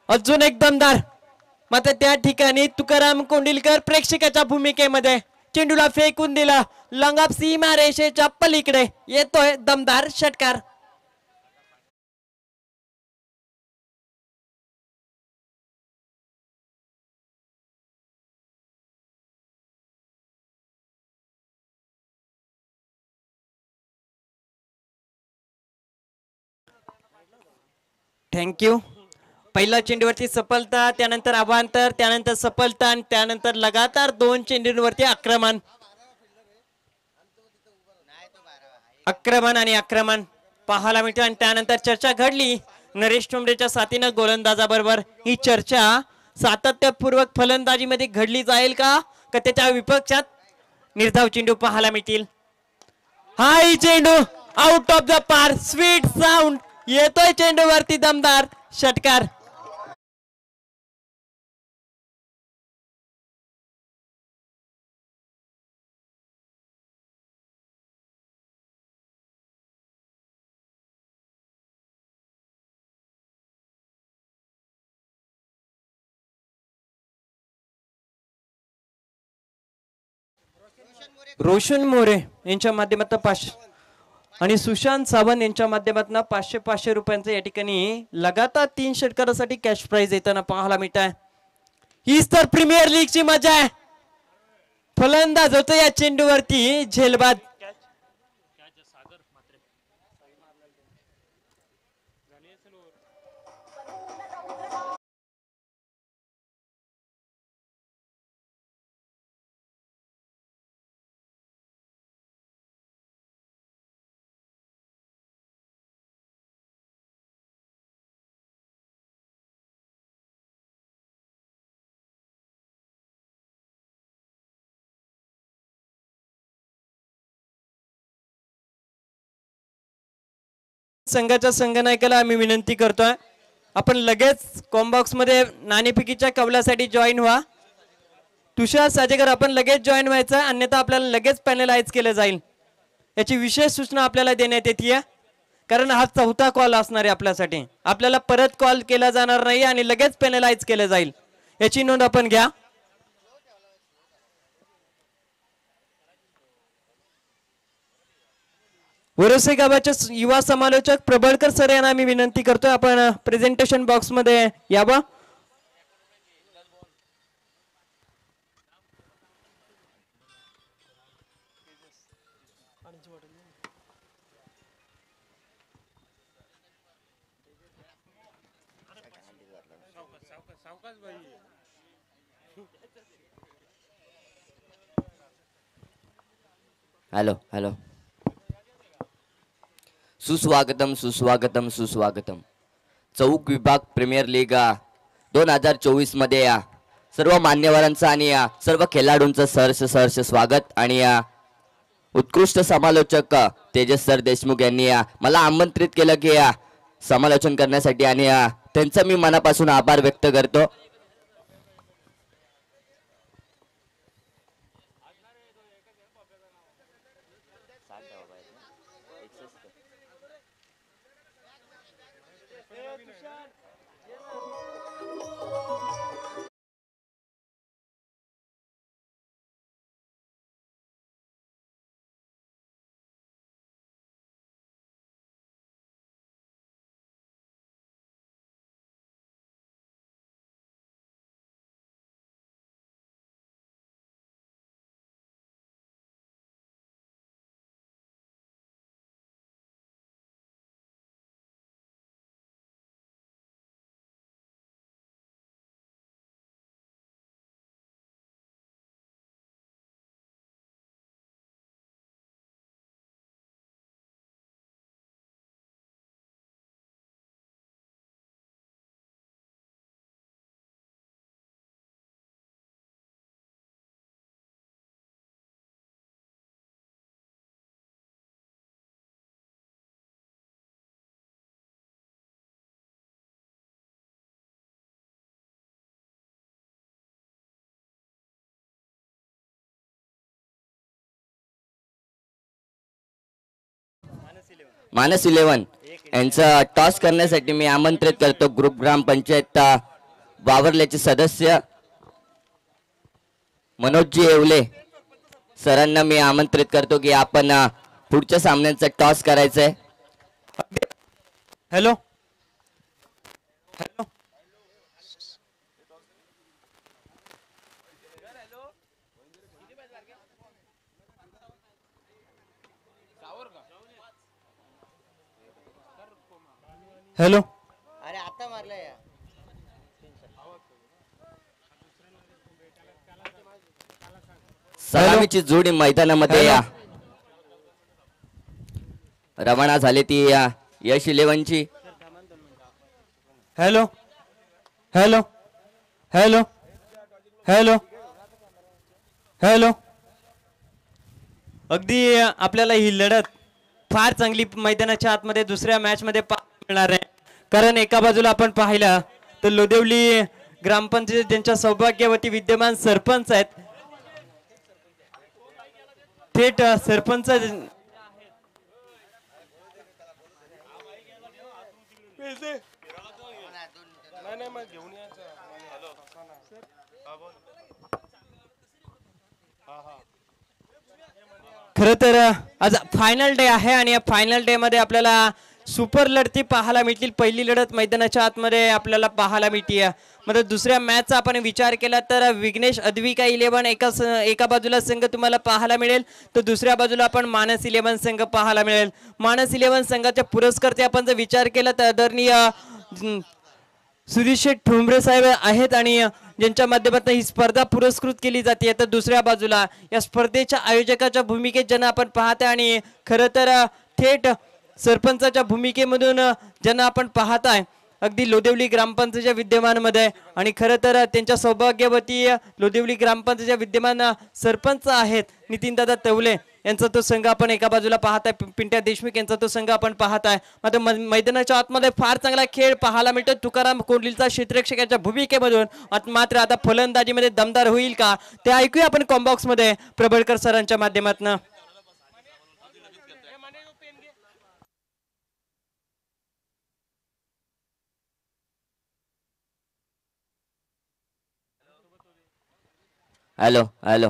अजून एक दमदार मात्र त्या ठिकाणी तुकाराम कोंडिलकर प्रेक्षकाच्या भूमिकेमध्ये चेंडूला फेकून दिला लॉंग ऑफ सीमा रेषेच्या पलीकडे येतोय दमदार षटकार थँक्यू. पहिल्या चेंडूवरती सफलता, त्यानंतर अवांतर, त्यानंतर सफलता आणि त्यानंतर लगातार 2 चेंडूंवरती आक्रमण. आक्रमण आणि आक्रमण पाहायला मिळते आणि त्यानंतर चर्चा घडली नरेश ठोंबरेच्या साथीनं गोलंदाजाबरोबर. ही चर्चा सातत्यपूर्वक फलंदाजीमध्ये घडली जाईल का त्याच्या विपक्षात निर्धाव चेंडू पाहायला मिळतील. हाय चेंडू आउट ऑफ द पार. स्वीट साऊंड येतोय चेंडूवरती दमदार षटकार. रोशन मोरे यांच्या माध्यमातून 500 आणि सुशांत सावंत यांच्या माध्यमातून 500 रुपयांचं या ठिकाणी लगातार 3 षटकारासाठी कॅश प्राइज येताना पाहायला मिळत आहे. हीच तर प्रीमियर लीगची मजा आहे. फलंदाज होतो या चेंडूवरती झेलबाद. संघाच्या संघनायकाला आम्ही विनंती करतोय आपण लगेच कॉम्बॉक्स मध्ये नाणेफेकीच्या कवलासाठी जॉईन व्हा. तुषार साजेकर आपण लगेच जॉईन व्हायचं, अन्यथा आपल्याला लगेच पॅनलाइज केलं जाईल. याची विशेष सूचना आपल्याला देण्यात येते कारण हा 4था कॉल असणार आहे आपल्यासाठी. आपल्याला परत कॉल केला जाणार नाही आणि लगेच पॅनलाइज केलं जाईल, याची नोंद आपण घ्या. वरोसे गावाचे युवा समालोचक प्रबळकर सर यांना मी विनंती करतोय आपण प्रेझेंटेशन बॉक्स मध्ये यावं. Hello hello. सुस्वागतम सुस्वागतम सुस्वागतम. चौक विभाग प्रीमियर लीग 2024 मध्ये सर्व मान्यवरांचं आणि सर्व खेळाडूंचं सहर्ष स्वागत. आणि उत्कृष्ट समालोचक तेजस सर देशमुख यांनी मला आमंत्रित केलं की समालोचन करण्यासाठी आणि त्यांचा मी मनापासून आभार व्यक्त करतो. मानस 11 यांचं टॉस करण्यासाठी मी आमंत्रित करतो ग्रुप ग्रामपंचायत वावरल्याचे सदस्य मनोजजी येवले सरांना मी आमंत्रित करतो की आपण पुढच्या सामन्यांचा टॉस करायचंय. Hello hello. हॅलो. अरे सलामीची जोडी मैदानामध्ये या रवाना झाली ती या यश 11ची. Hello hello hello hello hello. अगदी आपल्याला ही लढत फार चांगली मैदानाच्या आतमध्ये दुसऱ्या मॅच मध्ये मिळणार आहे. कारण एका बाजूला आपण पाहिलं तर लोदेवली ग्रामपंचायत ज्यांच्या सौभाग्यवती विद्यमान सरपंच आहेत, थेट सरपंच खर तर आज फायनल डे आहे आणि या फायनल डे मध्ये आपल्याला सुपर लढती पाहायला मिळतील. पहिली लढत मैदानाच्या आतमध्ये आपल्याला पाहायला मिळते. म्हणजे दुसऱ्या मॅचचा आपण विचार केला तर विघ्नेश अद्विका 11 एका बाजूला संघ तुम्हाला पाहायला मिळेल, तर दुसऱ्या बाजूला आपण मानस 11 संघ पाहायला मिळेल. मानस 11 संघाच्या पुरस्कर्ते आपण जर विचार केला तर आदरणीय सुधीर शेठ ठोंबरे साहेब आहेत आणि ज्यांच्या माध्यमातून ही स्पर्धा पुरस्कृत केली जाते. तर दुसऱ्या बाजूला या स्पर्धेच्या आयोजकाच्या भूमिकेत ज्यांना आपण पाहताय आणि खरं तर थेट सरपंचाच्या भूमिकेमधून ज्यांना आपण पाहताय अगदी लोदेवली ग्रामपंचायतच्या विद्यमानमध्ये आणि खरं तर त्यांच्या सौभाग्यवती लोदेवली ग्रामपंचायतच्या विद्यमान सरपंच आहेत नितीनदादा तवले यांचा तो संघ आपण एका बाजूला पाहताय. पिंट्या देशमुख यांचा तो संघ आपण पाहताय. मात्र मैदानाच्या आतमध्ये फार चांगला खेळ पाहायला मिळतो तुकाराम कोंडलीचा क्षेत्ररक्षकाच्या भूमिकेमधून. मात्र आता फलंदाजीमध्ये दमदार होईल का ते ऐकूया आपण कॉम्बॉक्स मध्ये प्रबळकर सरांच्या माध्यमातून. Hello hello.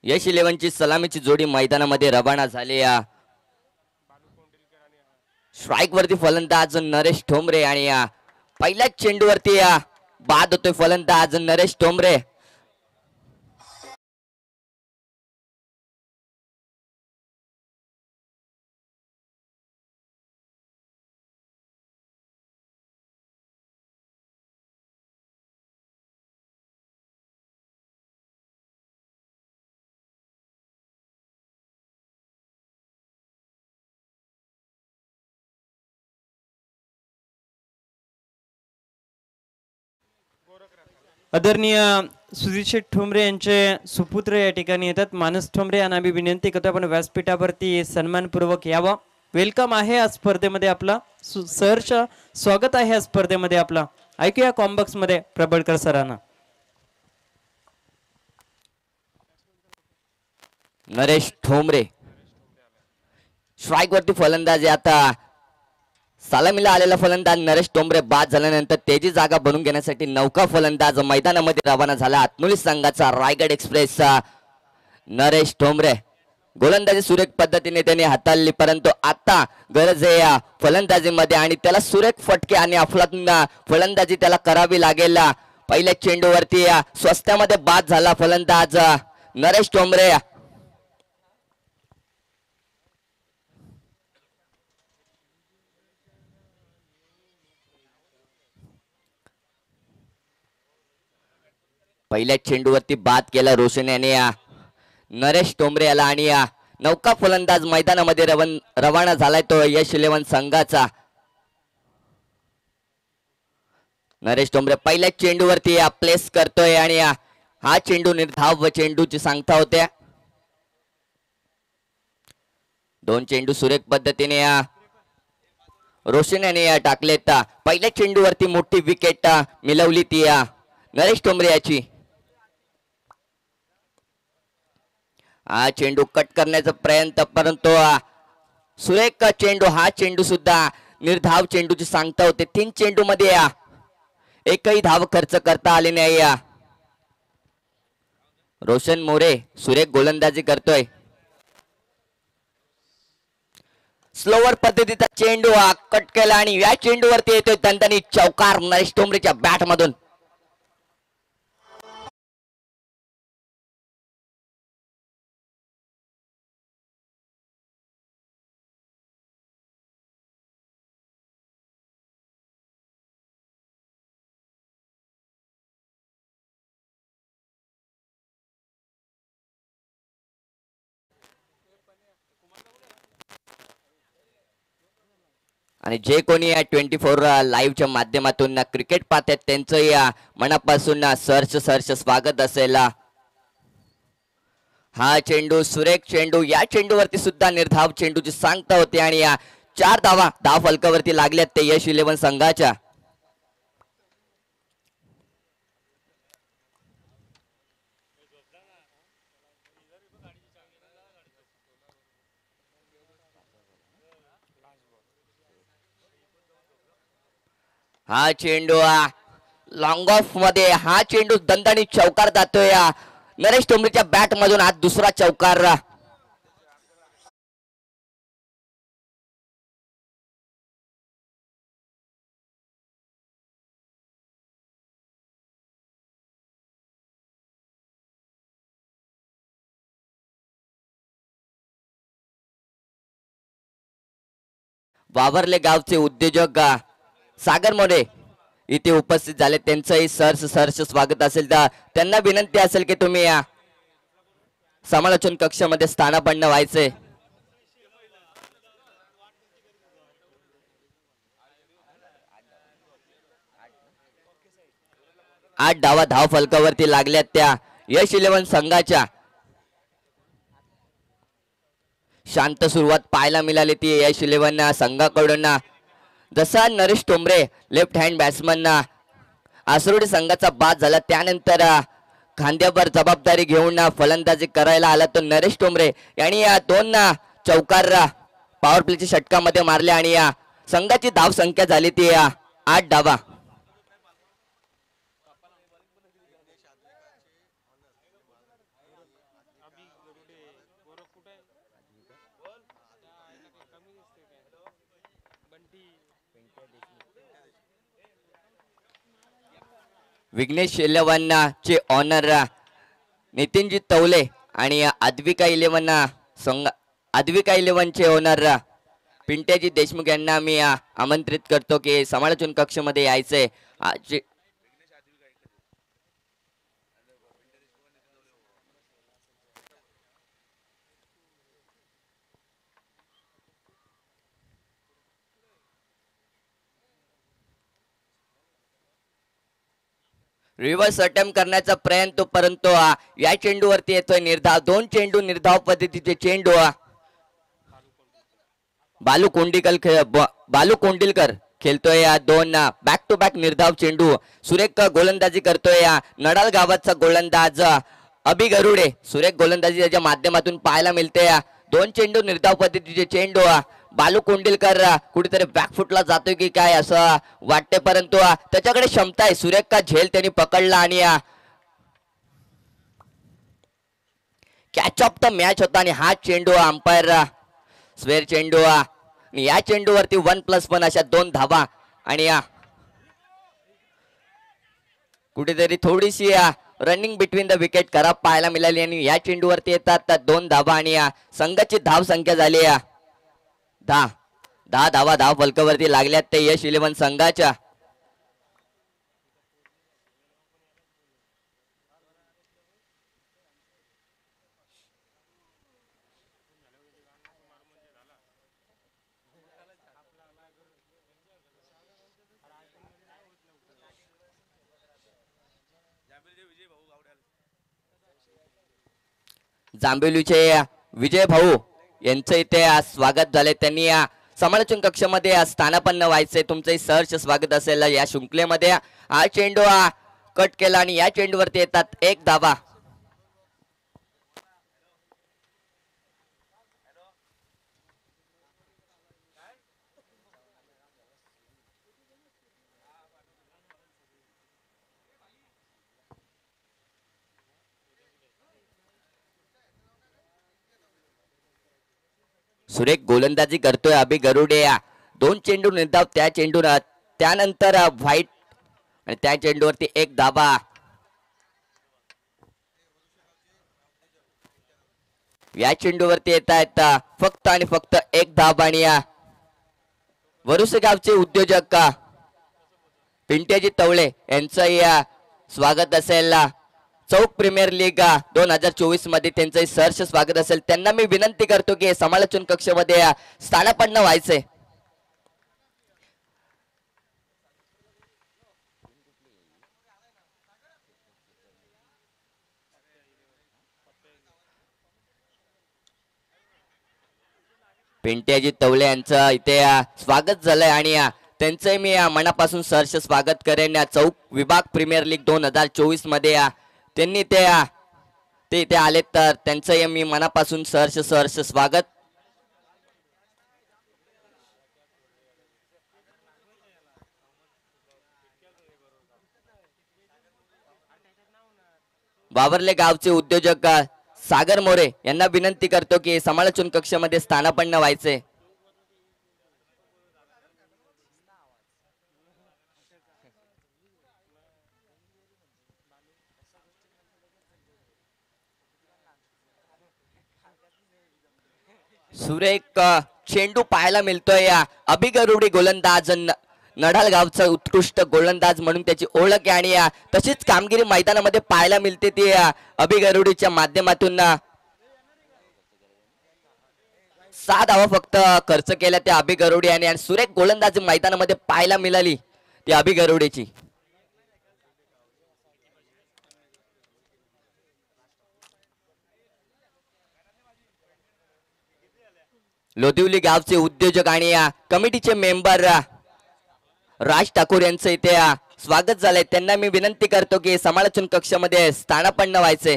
यश 11ची सलामीची जोडी मैदानामध्ये रवाना झाली. या स्ट्राईक वरती फलंदाज नरेश ठोंबरे आणि या पहिल्याच चेंडूवरती या बाद होतोय फलंदाज नरेश ठोंबरे. आदरणीय सुधीर शेठ ठोंबरे यांचे सुपुत्र या ठिकाणी येतात. मानस ठोंबरे यांना आम्ही विनंती करतो आपण व्यासपीठावरती सन्मानपूर्वक यावं. वेलकम आहे या स्पर्धेमध्ये आपला सहर्ष स्वागत आहे या स्पर्धेमध्ये आपला. ऐकूया कॉम्बॉक्स मध्ये प्रबळकर सरांना. नरेश ठोंबरे स्ट्राईक वरती फलंदाज. आता सलामीला आलेला फलंदाज नरेश ठोंबरे बाद झाल्यानंतर त्याची जागा बनवून घेण्यासाठी नौका फलंदाज मैदानामध्ये रवाना झाला. आत्मोली संघाचा रायगड एक्सप्रेसचा नरेश ठोंबरे. गोलंदाजी सुरेख पद्धतीने त्यांनी हाताळली, परंतु आता गरज आहे या फलंदाजीमध्ये आणि त्याला सुरेख फटके आणि अफलातून फलंदाजी त्याला करावी लागेल. पहिल्या चेंडूवरती स्वस्त्यामध्ये बाद झाला फलंदाज नरेश ठोंबरे. पहिल्या चेंडूवरती बाद केला रोशन याने नरेश ठोंबरे याला आणि नौका फलंदाज मैदानामध्ये रवाना झालाय तो यश 11 संघाचा. नरेश ठोंबरे पहिल्या चेंडूवरती प्लेस करतोय आणि हा चेंडू निर्धाव चेंडूची सांगता होत्या. दोन चेंडू सुरेख पद्धतीने रोशन याने टाकलेत. पहिल्या चेंडूवरती मोठी विकेट मिळवली ती नरेश ठोंबरे याची. हा चेंडू कट करण्याचा प्रयत्न, परंतु सुरेख चेंडू. हा चेंडू सुद्धा निर्धाव चेंडूची सांगता होते. 3 चेंडू मध्ये एकही धाव खर्च करता आले नाही. रोशन मोरे सुरेख गोलंदाजी करतोय. स्लोवर पद्धतीचा चेंडू कट केला आणि या चेंडूवरती येतोय दणदणीत चौकार नरेश ठोंबरेच्या बॅट मधून. आणि जे कोणी या 24 लाईव्हच्या माध्यमातून क्रिकेट पाहतात त्यांचं या मनापासून सहर्ष स्वागत असेल. हा चेंडू सुरेख चेंडू, या चेंडूवरती सुद्धा निर्धाव चेंडूची सांगता होते आणि या 4 धाव फलकावरती लागल्यात ते यश 11 संघाच्या. हा चेंडू लॉंग ऑफ मध्ये, हा चेंडू दणदणीत चौकार जातोय. नरेश टोंबरेच्या बॅट मधून आज दुसरा चौकार. वावरले गावचे उद्योजक सागर मोरे इथे उपस्थित झाले, त्यांचंही सहर्ष स्वागत असेल. तर त्यांना विनंती असेल की तुम्ही या समालोचन कक्षामध्ये स्थानापन्न व्हायचे. आठ धाव फलकावरती लागल्यात त्या यश 11 संघाच्या. शांत सुरुवात पाहायला मिळाली ती यश 11 संघाकडून. जसा Naresh Tombre left hand batsman आसरोडी संघाचा बाद झाला, त्यानंतर खांद्यावर जबाबदारी घेऊन फलंदाजी करायला आला तो नरेश टोंबरे यांनी 2 चौकार पॉवर प्लेच्या षटकामध्ये मारले आणि या संघाची धाव संख्या झाली ती 8 धावा. विघ्नेश 11 चे ऑनर नितीनजी तवले आणि अद्विका 11 चे ओनर पिंट्याजी देशमुख यांना मी आमंत्रित करतो की समालोचन कक्षामध्ये यायचे. रिव्हर्स अटेम्प्ट करण्याचा प्रयत्न, परंतु या चेंडूवरती येतोय निर्धाव. 2 चेंडू निर्धाव पद्धतीचे चेंडू. बालू कोंडिलकर खेळतोय 2 बॅक टू बॅक निर्धाव चेंडू. सुरेख गोलंदाजी करतोय नडाल गावाचा गोलंदाज अभि गरुडे. सुरेख गोलंदाजी त्याच्या माध्यमातून पाहायला मिळते. 2 चेंडू निर्धाव पद्धतीचे चेंडू. बालू कोंडिलकर कुठेतरी बॅकफुटला जातोय की काय असं वाटते, परंतु त्याच्याकडे क्षमता आहे. सुरेख का झेल त्यांनी पकडला आणि कॅच ऑफ द मॅच होता आणि हा चेंडू अंपायर स्वेर चेंडू. या चेंडूवरती 1+1 अशा 2 धावा आणि कुठेतरी थोडीशी रनिंग बिटवीन द विकेट खराब पाहायला मिळाली आणि या चेंडूवरती येतात 2 धावा आणि संघाची धाव संख्या झाली 10 धावा धाव फलकावरती लागल्यात ते यश 11 संघाच्या. जांभेलीचे विजय भाऊ यांचं इथे स्वागत झाले. त्यांनी समालोचन कक्षामध्ये स्थानापन्न व्हायचे. तुमचंही सहर्ष स्वागत असेल. या शृंखलेमध्ये हा चेंडू कट केला आणि या चेंडूवरती येतात 1 धावा. सुरेख गोलंदाजी करतोय अभि गरुडे. 2 चेंडू निर्धाव, त्या चेंडू त्यानंतर व्हाईट आणि त्या चेंडूवरती 1 धावा. या चेंडूवरती येत आहेत फक्त आणि फक्त 1 धावा आणि वरुसे गावचे उद्योजक पिंट्याजी तवळे यांचंही स्वागत असेल. चौक प्रीमियर लीग 2024 मध्ये त्यांचंही सहर्ष स्वागत असेल. त्यांना मी विनंती करतो की समालोचन कक्षामध्ये स्थानापन्न व्हायचे. पिंट्याजी तवले यांचं इथे स्वागत झालंय आणि त्यांचं मी मनापासून सहर्ष स्वागत करेन. चौक विभाग प्रीमियर लीग 2024 मध्ये त्यांनी ते इथे आले तर त्यांचं मी मनापासून सहर्ष स्वागत. वावरले गावचे उद्योजक सागर मोरे यांना विनंती करतो की समालोचन कक्षामध्ये स्थानापन्न व्हायचे. सुरेख चेंडू पाहायला मिळतोय. अभिगरुडी गोलंदाज नडाल गावचा उत्कृष्ट गोलंदाज म्हणून त्याची ओळख आहे आणि तशीच कामगिरी मैदानामध्ये पाहायला मिळते ती अभिगरुडीच्या माध्यमातून. 6 धावा फक्त खर्च केल्या त्या अभिगरुडी आणि सुरेख गोलंदाजी मैदानामध्ये पाहायला मिळाली ती अभिगरुडीची. लोधिवली गावचे उद्योजक आणि कमिटीचे मेंबर राज ठाकूर यांचं इथे स्वागत झालंय. त्यांना मी विनंती करतो की समालोचन कक्षामध्ये स्थानापन्न व्हायचे.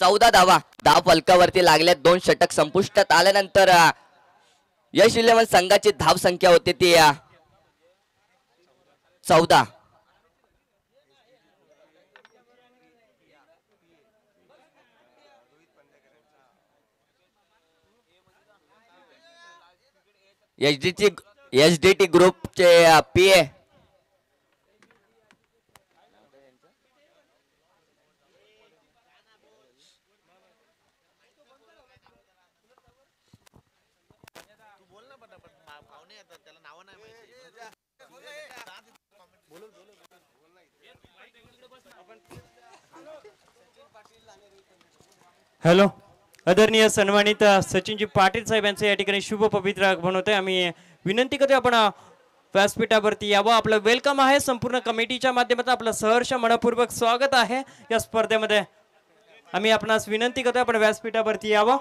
14 धावा फलकावरती लागल्या. 2 षटक संपुष्टात आल्यानंतर यश 11 संघाची धाव संख्या होती ती 14. एसडीटी ग्रुपचे पीए बोल ना पटापट पाहुणे येतात त्याला नाव नाही माहिती. हॅलो, आदरणीय सन्मानित सचिनजी पाटील साहेब यांचं या ठिकाणी शुभ पवित्र आगमन होतंय. आम्ही विनंती करतोय आपण व्यासपीठावरती यावं. आपलं वेलकम आहे. संपूर्ण कमिटीच्या माध्यमातून आपलं सहर्ष मनपूर्वक स्वागत आहे या स्पर्धेमध्ये. आम्ही आपणास विनंती करतोय आपण व्यासपीठावरती यावं.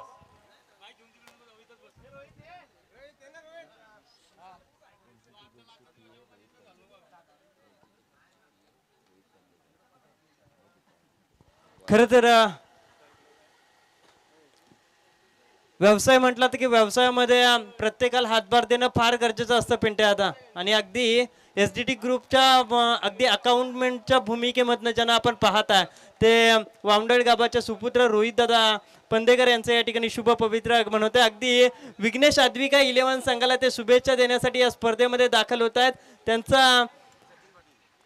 खरं तर व्यवसाय म्हटलं तर की व्यवसायामध्ये प्रत्येकाला हातभार देणं फार गरजेचं असतं पिंटे आता. आणि अगदी एसडीटी ग्रुपच्या अगदी अकाउंटमेंटच्या भूमिकेमधनं ज्यांना आपण पाहताय ते वामडेड गावाच्या सुपुत्र रोहित दादा पंदेकर यांचं या ठिकाणी शुभ पवित्र आगमन होते. अगदी विघ्नेश आद्विका 11 संघाला ते शुभेच्छा देण्यासाठी या स्पर्धेमध्ये दाखल होत आहेत. त्यांचा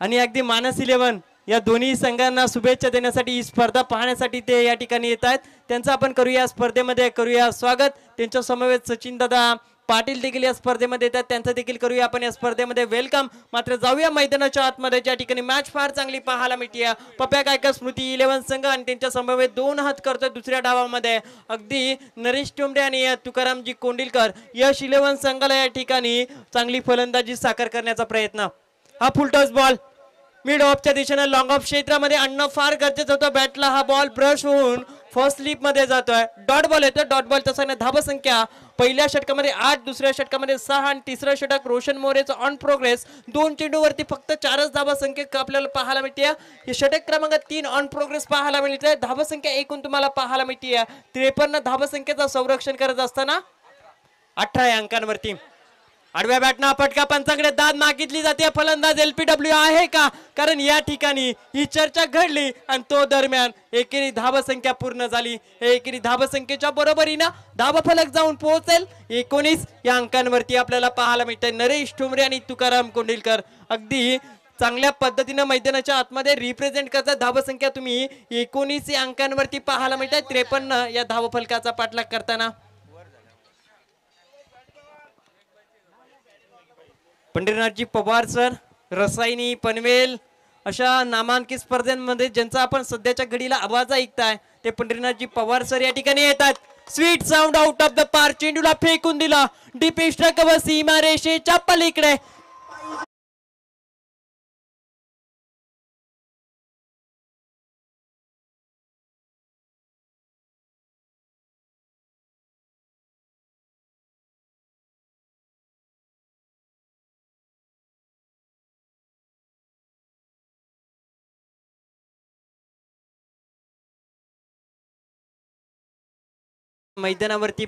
आणि अगदी मानस 11 या दोन्ही संघांना शुभेच्छा देण्यासाठी ही स्पर्धा पाहण्यासाठी ते या ठिकाणी येत आहेत. त्यांचं आपण करूया स्पर्धेमध्ये करूया स्वागत. त्यांच्या समवेत सचिन दादा पाटील देखील या स्पर्धेमध्ये येतात. त्यांचं देखील करूया आपण या स्पर्धेमध्ये वेलकम. मात्र जाऊया मैदानाच्या आतमध्ये ज्या ठिकाणी मॅच फार चांगली पाहायला मिळते. पप्या गायकर स्मृती 11 संघ आणि त्यांच्या समवेत 2 हात करतोय दुसऱ्या डावामध्ये. अगदी नरेश टोंबडे आणि तुकारामजी कोंडिलकर यश 11 संघाला या ठिकाणी चांगली फलंदाजी साकार करण्याचा प्रयत्न. हा फुलटॉस बॉल मिड ऑफच्या दिशेने लॉंग ऑफ क्षेत्रामध्ये आणणं फार गरजेचं होतं. बॅटला हा बॉल ब्रश होऊन फर्स्ट स्लिप मध्ये जातोय. डॉट बॉल येतोय. डॉट बॉल तसा धाबा संख्या पहिल्या षटकामध्ये 8, दुसऱ्या षटकामध्ये 6 आणि तिसरं षटक रोशन मोरेचं ऑन प्रोग्रेस. 2 चेंडूवरती फक्त 4च धाबा संख्या आपल्याला पाहायला मिळते. हे षटक क्रमांक 3 ऑन प्रोग्रेस पाहायला मिळते. धाबा संख्या एकूण तुम्हाला पाहायला मिळते 53 धाबा संख्येचं संरक्षण करत असताना 18 अंकांवरती. आडव्या बॅटना फटका पंचाकडे दाद मागितली जाते. फलंदाज एलपीडब्ल्यू आहे का? कारण या ठिकाणी ही चर्चा घडली आणि तो दरम्यान एकेरी धावा संख्या पूर्ण झाली. एकेरी धावा संख्येच्या बरोबरीनं धावा फलक जाऊन पोहोचेल 19 या अंकांवरती आपल्याला पाहायला मिळतंय. नरेश ठोंबरे आणि तुकाराम कोंडिलकर अगदी चांगल्या पद्धतीनं मैदानाच्या आतमध्ये रिप्रेझेंट करतात. धावा संख्या तुम्ही 19 या अंकांवरती पाहायला मिळतात. 53 या धावा फलकाचा पाठलाग करताना पंढरीनाथजी पवार सर, रसायनी, पनवेल अशा नामांकित स्पर्धांमध्ये ज्यांचा आपण सध्याच्या घडीला आवाज ऐकताय ते पंढरीनाथजी पवार सर या ठिकाणी येतात. Sweet sound out of the park. चेंडूला फेकून दिला डीप कव्हर सीमा रेषेच्या पलीकडे. मैदानावरती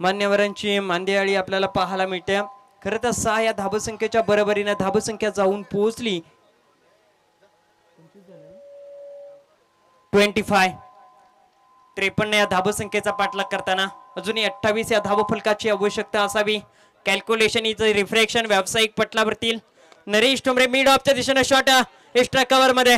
मान्यवरांची मांदियाळी आपल्याला पाहायला मिळते. खरं तर 6 या धावसंख्येच्या बरोबरीने धावसंख्या जाऊन पोहोचली 25. 53 या धावसंख्येचा पाठलाग करताना अजूनही 28 या धावफलकाची आवश्यकता असावी. कॅल्क्युलेशन इज रिफ्रेक्शन व्यावसायिक पटलावरती नरेश ठोंबरे मिड ऑफच्या दिशेने शॉट एक्स्ट्रा कव्हर मध्ये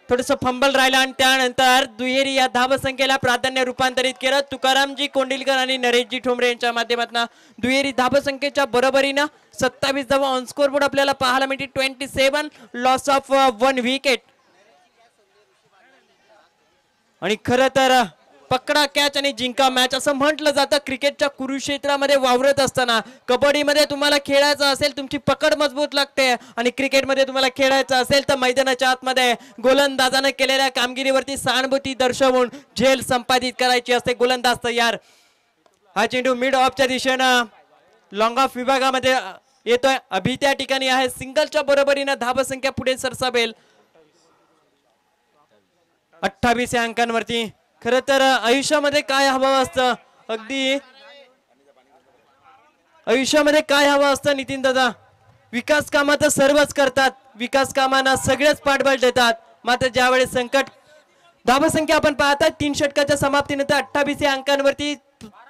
थोडस फंबल राहिला आणि त्यानंतर दुहेरी या धावसंख्येला प्राधान्य रूपांतरित केलं. तुकारामजी कोंडिलकर आणि नरेशजी ठोंबरे यांच्या माध्यमातून दुहेरी धावसंख्येच्या बरोबरीनं 27 धावा ऑन स्कोर बोर्ड आपल्याला पाहायला मिळते. 27 लॉस ऑफ 1 विकेट. आणि खरं तर पकडा कॅच आणि जिंका मॅच असं म्हटलं जातं क्रिकेटच्या कुरुक्षेत्रामध्ये वावरत असताना. कबड्डीमध्ये तुम्हाला खेळायचं असेल तुमची पकड मजबूत लागते आणि क्रिकेटमध्ये तुम्हाला खेळायचं असेल तर मैदानाच्या आतमध्ये गोलंदाजाने केलेल्या कामगिरीवरती सहानुभूती दर्शवून झेल संपादित करायची असते. गोलंदाज तयार. हा चेंडू मिड ऑफच्या दिशेनं लॉंग ऑफ विभागामध्ये येतोय. अभि त्या ठिकाणी आहे. सिंगलच्या बरोबरीनं धावसंख्या पुढे सरसावेल 28 या अंकांवरती. खरं तर आयुष्यामध्ये काय हवं असतं अगदी आयुष्यामध्ये काय हवं असतं नितीन दादा. विकास कामं तर सर्वच करतात. विकास कामांना सगळेच पाठबळ देतात. मात्र ज्यावेळेस संकट धावसंख्या आपण पाहतात 3 षटकाच्या समाप्तीनंतर 28 या अंकांवरती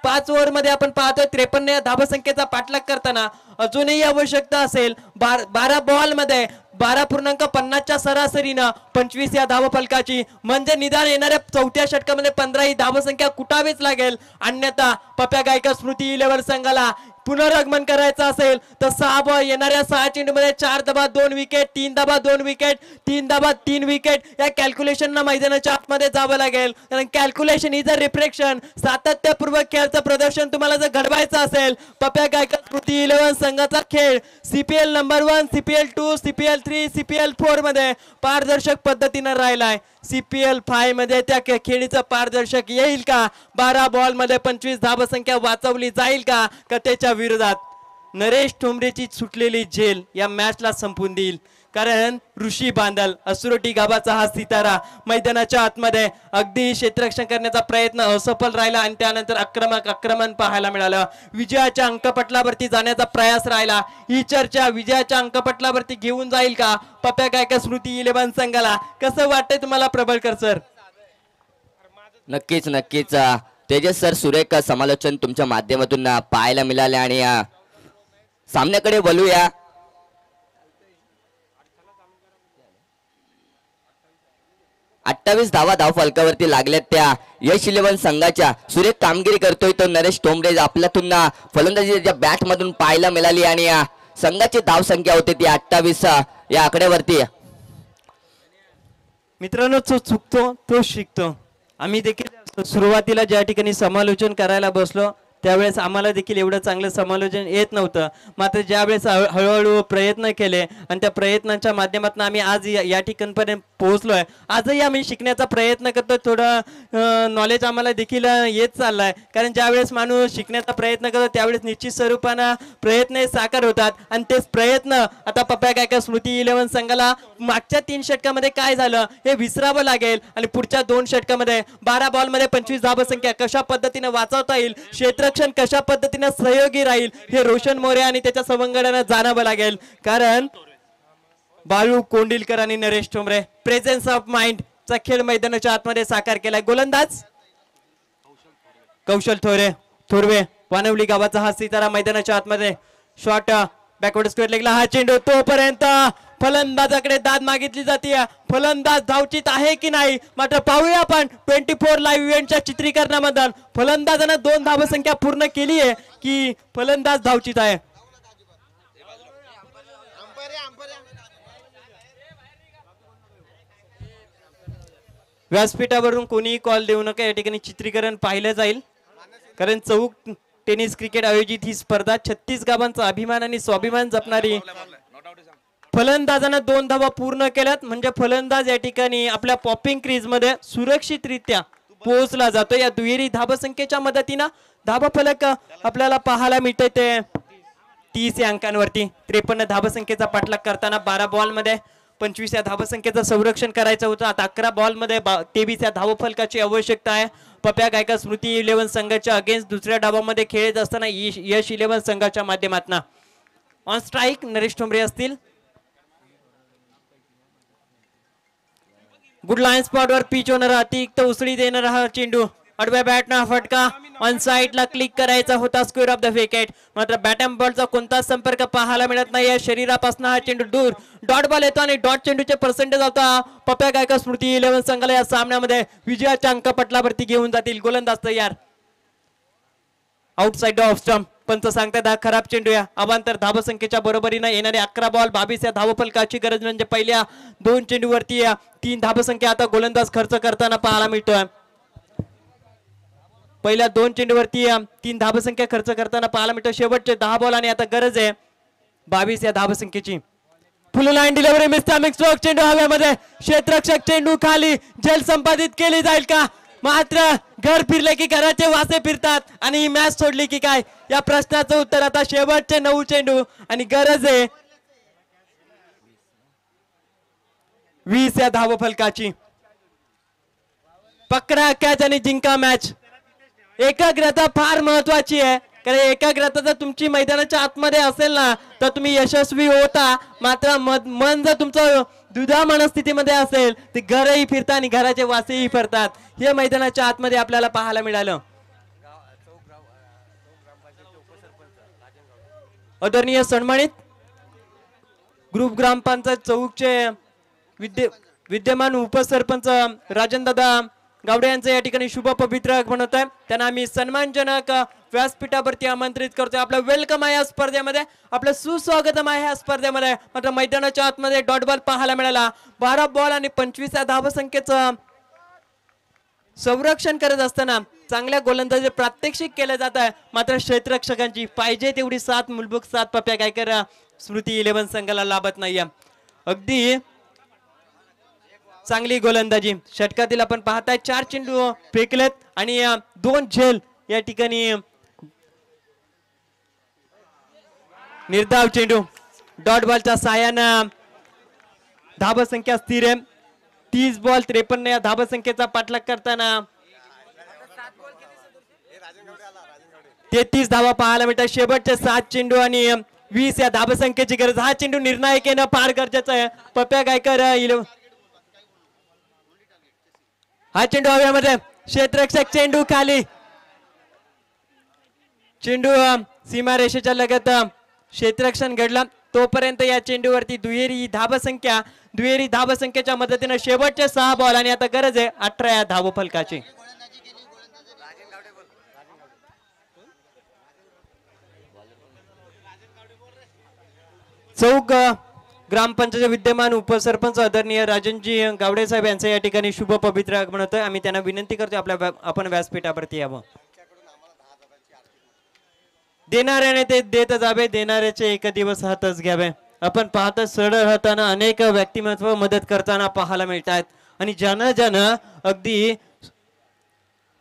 5 ओव्हर मध्ये आपण पाहतोय 53 या धावसंख्येचा पाठलाग करताना अजूनही आवश्यकता असेल 12 बॉल मध्ये 12.50च्या सरासरीनं 25 या धावफलकाची. म्हणजे निदान येणाऱ्या 4थ्या षटकामध्ये 15 ही धावसंख्या कुटावीच लागेल. अन्यथा पप्या गायकर स्मृती 11 संघाला पुनरागमन करायचं असेल तर 6 बॉल येणाऱ्या 6 चेंडूमध्ये 4 धावा 2 विकेट 3 धावा 2 विकेट 3 धावा 3 विकेट या कॅल्क्युलेशनला मैदानाच्या आतमध्ये जावं लागेल. कारण कॅल्क्युलेशन इज अ रिफ्रेक्शन. सातत्यपूर्वक खेळाचं प्रदर्शन तुम्हाला जर घडवायचं असेल पप्या गायकर स्मृती 11 संघाचा खेळ CPL number 1 CPL 2 CPL 3 CPL 4 मध्ये पारदर्शक पद्धतीने राहिलाय. CPL 5 मध्ये त्या खेळीचं पारदर्शक येईल का? 12 बॉल मध्ये 25 धावसंख्या वाचवली जाईल का त्याच्या विरोधात नरेश ठोंबरेची सुटलेली झेल या मॅचला संपवून देईल. कारण ऋषी बांदल असुरोटी गावाचा हा सितारा मैदानाच्या आतमध्ये अगदी क्षेत्ररक्षण करण्याचा प्रयत्न असफल राहिला आणि त्यानंतर आक्रमण पाहायला मिळालं. विजयाच्या अंकपटलावरती जाण्याचा प्रयास राहिला. ही चर्चा विजयाच्या अंकपटलावरती घेऊन जाईल का पप्या गायकर स्मृती 11 संघाला? कसं वाटतंय तुम्हाला प्रबळकर सर? नक्कीच तेजस सर सुरेख समालोचन तुमच्या माध्यमातून पाहायला मिळाले. आणि सामन्याकडे वळूया. अठ्ठावीस धावा धावफलकावरती लागल्यात त्या यश 11 संघाच्या. सुरेख कामगिरी करतोय तो नरेश ठोंबरे. आपल्यातून फलंदाजीच्या बॅट मधून पाहायला मिळाली आणि संघाची धावसंख्या होती ती 28 या आकड्यावरती. मित्रांनो जो चुकतो तो शिकतो. आम्ही देखील सुरुवातीला ज्या ठिकाणी समालोचन करायला बसलो त्यावेळेस आम्हाला देखील एवढं चांगलं समालोचन येत नव्हतं. मात्र ज्यावेळेस हळूहळू प्रयत्न केले आणि त्या प्रयत्नांच्या माध्यमातून आम्ही आज या ठिकाणपर्यंत पोहोचलोय. आजही आम्ही शिकण्याचा प्रयत्न करतो. थोडं नॉलेज आम्हाला देखील येत चाललाय. कारण ज्यावेळेस माणूस शिकण्याचा प्रयत्न करतो त्यावेळेस निश्चित स्वरूपानं प्रयत्न साकार होतात आणि तेच प्रयत्न आता पप्या गायकर स्मृती 11 संघाला मागच्या 3 षटकामध्ये काय झालं हे विसरावं लागेल आणि पुढच्या 2 षटकामध्ये 12 बॉल मध्ये 25 धावसंख्या कशा पद्धतीने वाचवता येईल, क्षेत्ररक्षण कशा पद्धतीने सहयोगी राहील हे रोशन मोरे आणि त्याच्या सवंगड्यांना जाणावं लागेल. कारण बाळू कोंडिलकर आणि Naresh Thombare presence of mind चा खेळ मैदानाच्या आतमध्ये साकार केलाय. गोलंदाज कौशल थोरवे वानवली गावाचा हा सितारा मैदानाच्या आतमध्ये शॉट बॅकवर्ड स्क्वेअर लेगला हा चेंडू तोपर्यंत फलंदाजाकडे दाद मागितली जाते. फलंदाज धावचित आहे की नाही मात्र पाहूया आपण 24 लाईव्ह इव्हेंटच्या चित्रीकरणामध्ये फलंदाजाने 2 धावसंख्या पूर्ण केली आहे की फलंदाज धावचित आहे. व्यासपीठावरून कोणीही कॉल देऊ नका. या ठिकाणी चित्रीकरण पाहिलं जाईल. कारण चौक टेनिस क्रिकेट आयोजित ही स्पर्धा 36 गावांचा अभिमान आणि स्वाभिमान जपणारी. फलंदाजानं 2 धावा पूर्ण केल्यात म्हणजे फलंदाज या ठिकाणी आपल्या पॉपिंग क्रीज मध्ये सुरक्षितरित्या पोहोचला जातो. या दुहेरी धावसंख्येच्या मदतीनं धावफलक आपल्याला पाहायला मिळते ते 30 या अंकांवरती. 53 धावसंख्येचा पाठलाग करताना 12 बॉल मध्ये 25 या धावसंख्येचं संरक्षण करायचं होतं. आता 11 बॉल मध्ये 23 या धावफलकाची आवश्यकता आहे. पप्या गायका स्मृती 11 संघाच्या अगेन्स्ट दुसऱ्या डावामध्ये खेळत असताना यश 11 संघाच्या माध्यमातून ऑन स्ट्राईक नरेश ठोंबरे असतील. गुड लाईन स्पॉट वर पिच होणार अतिरिक्त उसळी देणार हा चेंडू आडव्या बॅटना फटका ऑन साइडला क्लिक करायचा होता स्क्वेअर ऑफ द विकेट. मात्र बॅट अँड बॉलचा कोणताच संपर्क पाहायला मिळत नाही. शरीरापासून हा चेंडू दूर डॉट बॉल येतो आणि डॉट चेंडूचे पर्सेंटेज होता पप्या गायका स्मृती 11 संघाला या सामन्यामध्ये विजयाच्या अंक पटलावरती घेऊन जातील. गोलंदाज तयार आउटसाइड ऑफ स्टंप. पंच सांगतात हा खराब चेंडू या अवांतर धावसंख्येच्या बरोबरीने येणारे 11 बॉल 22 या धावफलकाची गरज म्हणजे पहिल्या 2 चेंडूवरती 3 धावसंख्या आता गोलंदाज खर्च करताना पाहायला मिळतोय. पहिल्या 2 चेंडूवरती 3 धावसंख्या खर्च करताना पाहायला मिळतो. शेवटचे 10 बॉल आणि आता गरज आहे 22 या धावसंख्येची. Full line delivery mister stroke चेंडू हवेमध्ये क्षेत्ररक्षक चेंडू खाली जल संपादित केली जाईल का? मात्र घर फिरले की घराचे वासे फिरतात आणि ही मॅच सोडली की काय या प्रश्नाचं उत्तर आता शेवटचे 9 चेंडू आणि गरज आहे 20 या धावफलकाची. पकडा कॅच आणि जिंका मॅच. एकाग्रता फार महत्वाची आहे कारण एकाग्रता जर तुमची मैदानाच्या आतमध्ये असेल ना तर तुम्ही यशस्वी होता. मात्र मन जर तुमचं दुधा मनस्थितीमध्ये असेल ते घरही फिरतात आणि घराचे वासेही फिरतात. हे मैदानाच्या आतमध्ये आपल्याला पाहायला मिळालं. आदरणीय सन्मानित ग्रुप ग्रामपंचायत चौकचे विद्यमान उपसरपंच राजनदादा गावडे यांचं या ठिकाणी शुभ पवित्र आगमन होत आहे. त्यांना आम्ही सन्मानजनक व्यासपीठावरती आमंत्रित करतोय. आपलं वेलकम आहे या स्पर्धेमध्ये, आपलं सुस्वागतम आहे या स्पर्धेमध्ये. मात्र मैदानाच्या आतमध्ये डॉट बॉल पाहायला मिळाला. 12 बॉल आणि 25 या धावसंख्येचं संरक्षण करत असताना चांगल्या गोलंदाजी प्रात्यक्षिक केलं जात आहे. मात्र क्षेत्ररक्षकांची पाहिजे तेवढी साथ मूलभूत साथ पप्या गायकर स्मृती 11 संघाला लाभत नाहीये. अगदी चांगली गोलंदाजी षटकातील आपण पाहताय 4 चेंडू फेकलेत आणि 2 झेल या ठिकाणी निर्धाव चेंडू डॉट बॉलच्या साहाय्यानं धावसंख्या स्थिर आहे. 30 बॉल 53 या धावसंख्येचा पाठलाग करताना 33 धावा पाहायला मिळतात. शेवटचे 7 चेंडू आणि 20 या धावसंख्येची गरज. हा चेंडू निर्णायक येणं फार गरजेचं आहे. पप्या गायकर हा चेंडू हव्यामध्ये क्षेत्ररक्षक चेंडू खाली चेंडू सीमारेषेच्या लगत क्षेत्ररक्षण घडलं तोपर्यंत या चेंडूवरती दुहेरी धावसंख्येच्या मदतीने शेवटचे 6 बॉल आणि आता गरज आहे 18 या धावफलकाची. चौक ग्रामपंचायत विद्यमान उपसरपंच आदरणीय राजनजी गावडे साहेब यांचं या ठिकाणी शुभ पवित्र आगमन होतं. आम्ही त्यांना विनंती करतो आपण व्यासपीठावरती यावं. देणाऱ्याने ते देत जावे, देणाऱ्याचे एक दिवस हातच घ्यावे. आपण पाहतो सरळ राहताना अनेक व्यक्तिमत्व मदत करताना पाहायला मिळतात आणि ज्यानं अगदी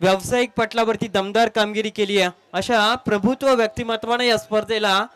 व्यावसायिक पटलावरती दमदार कामगिरी केली आहे अशा प्रभुत्व व्यक्तिमत्वाने या स्पर्धेला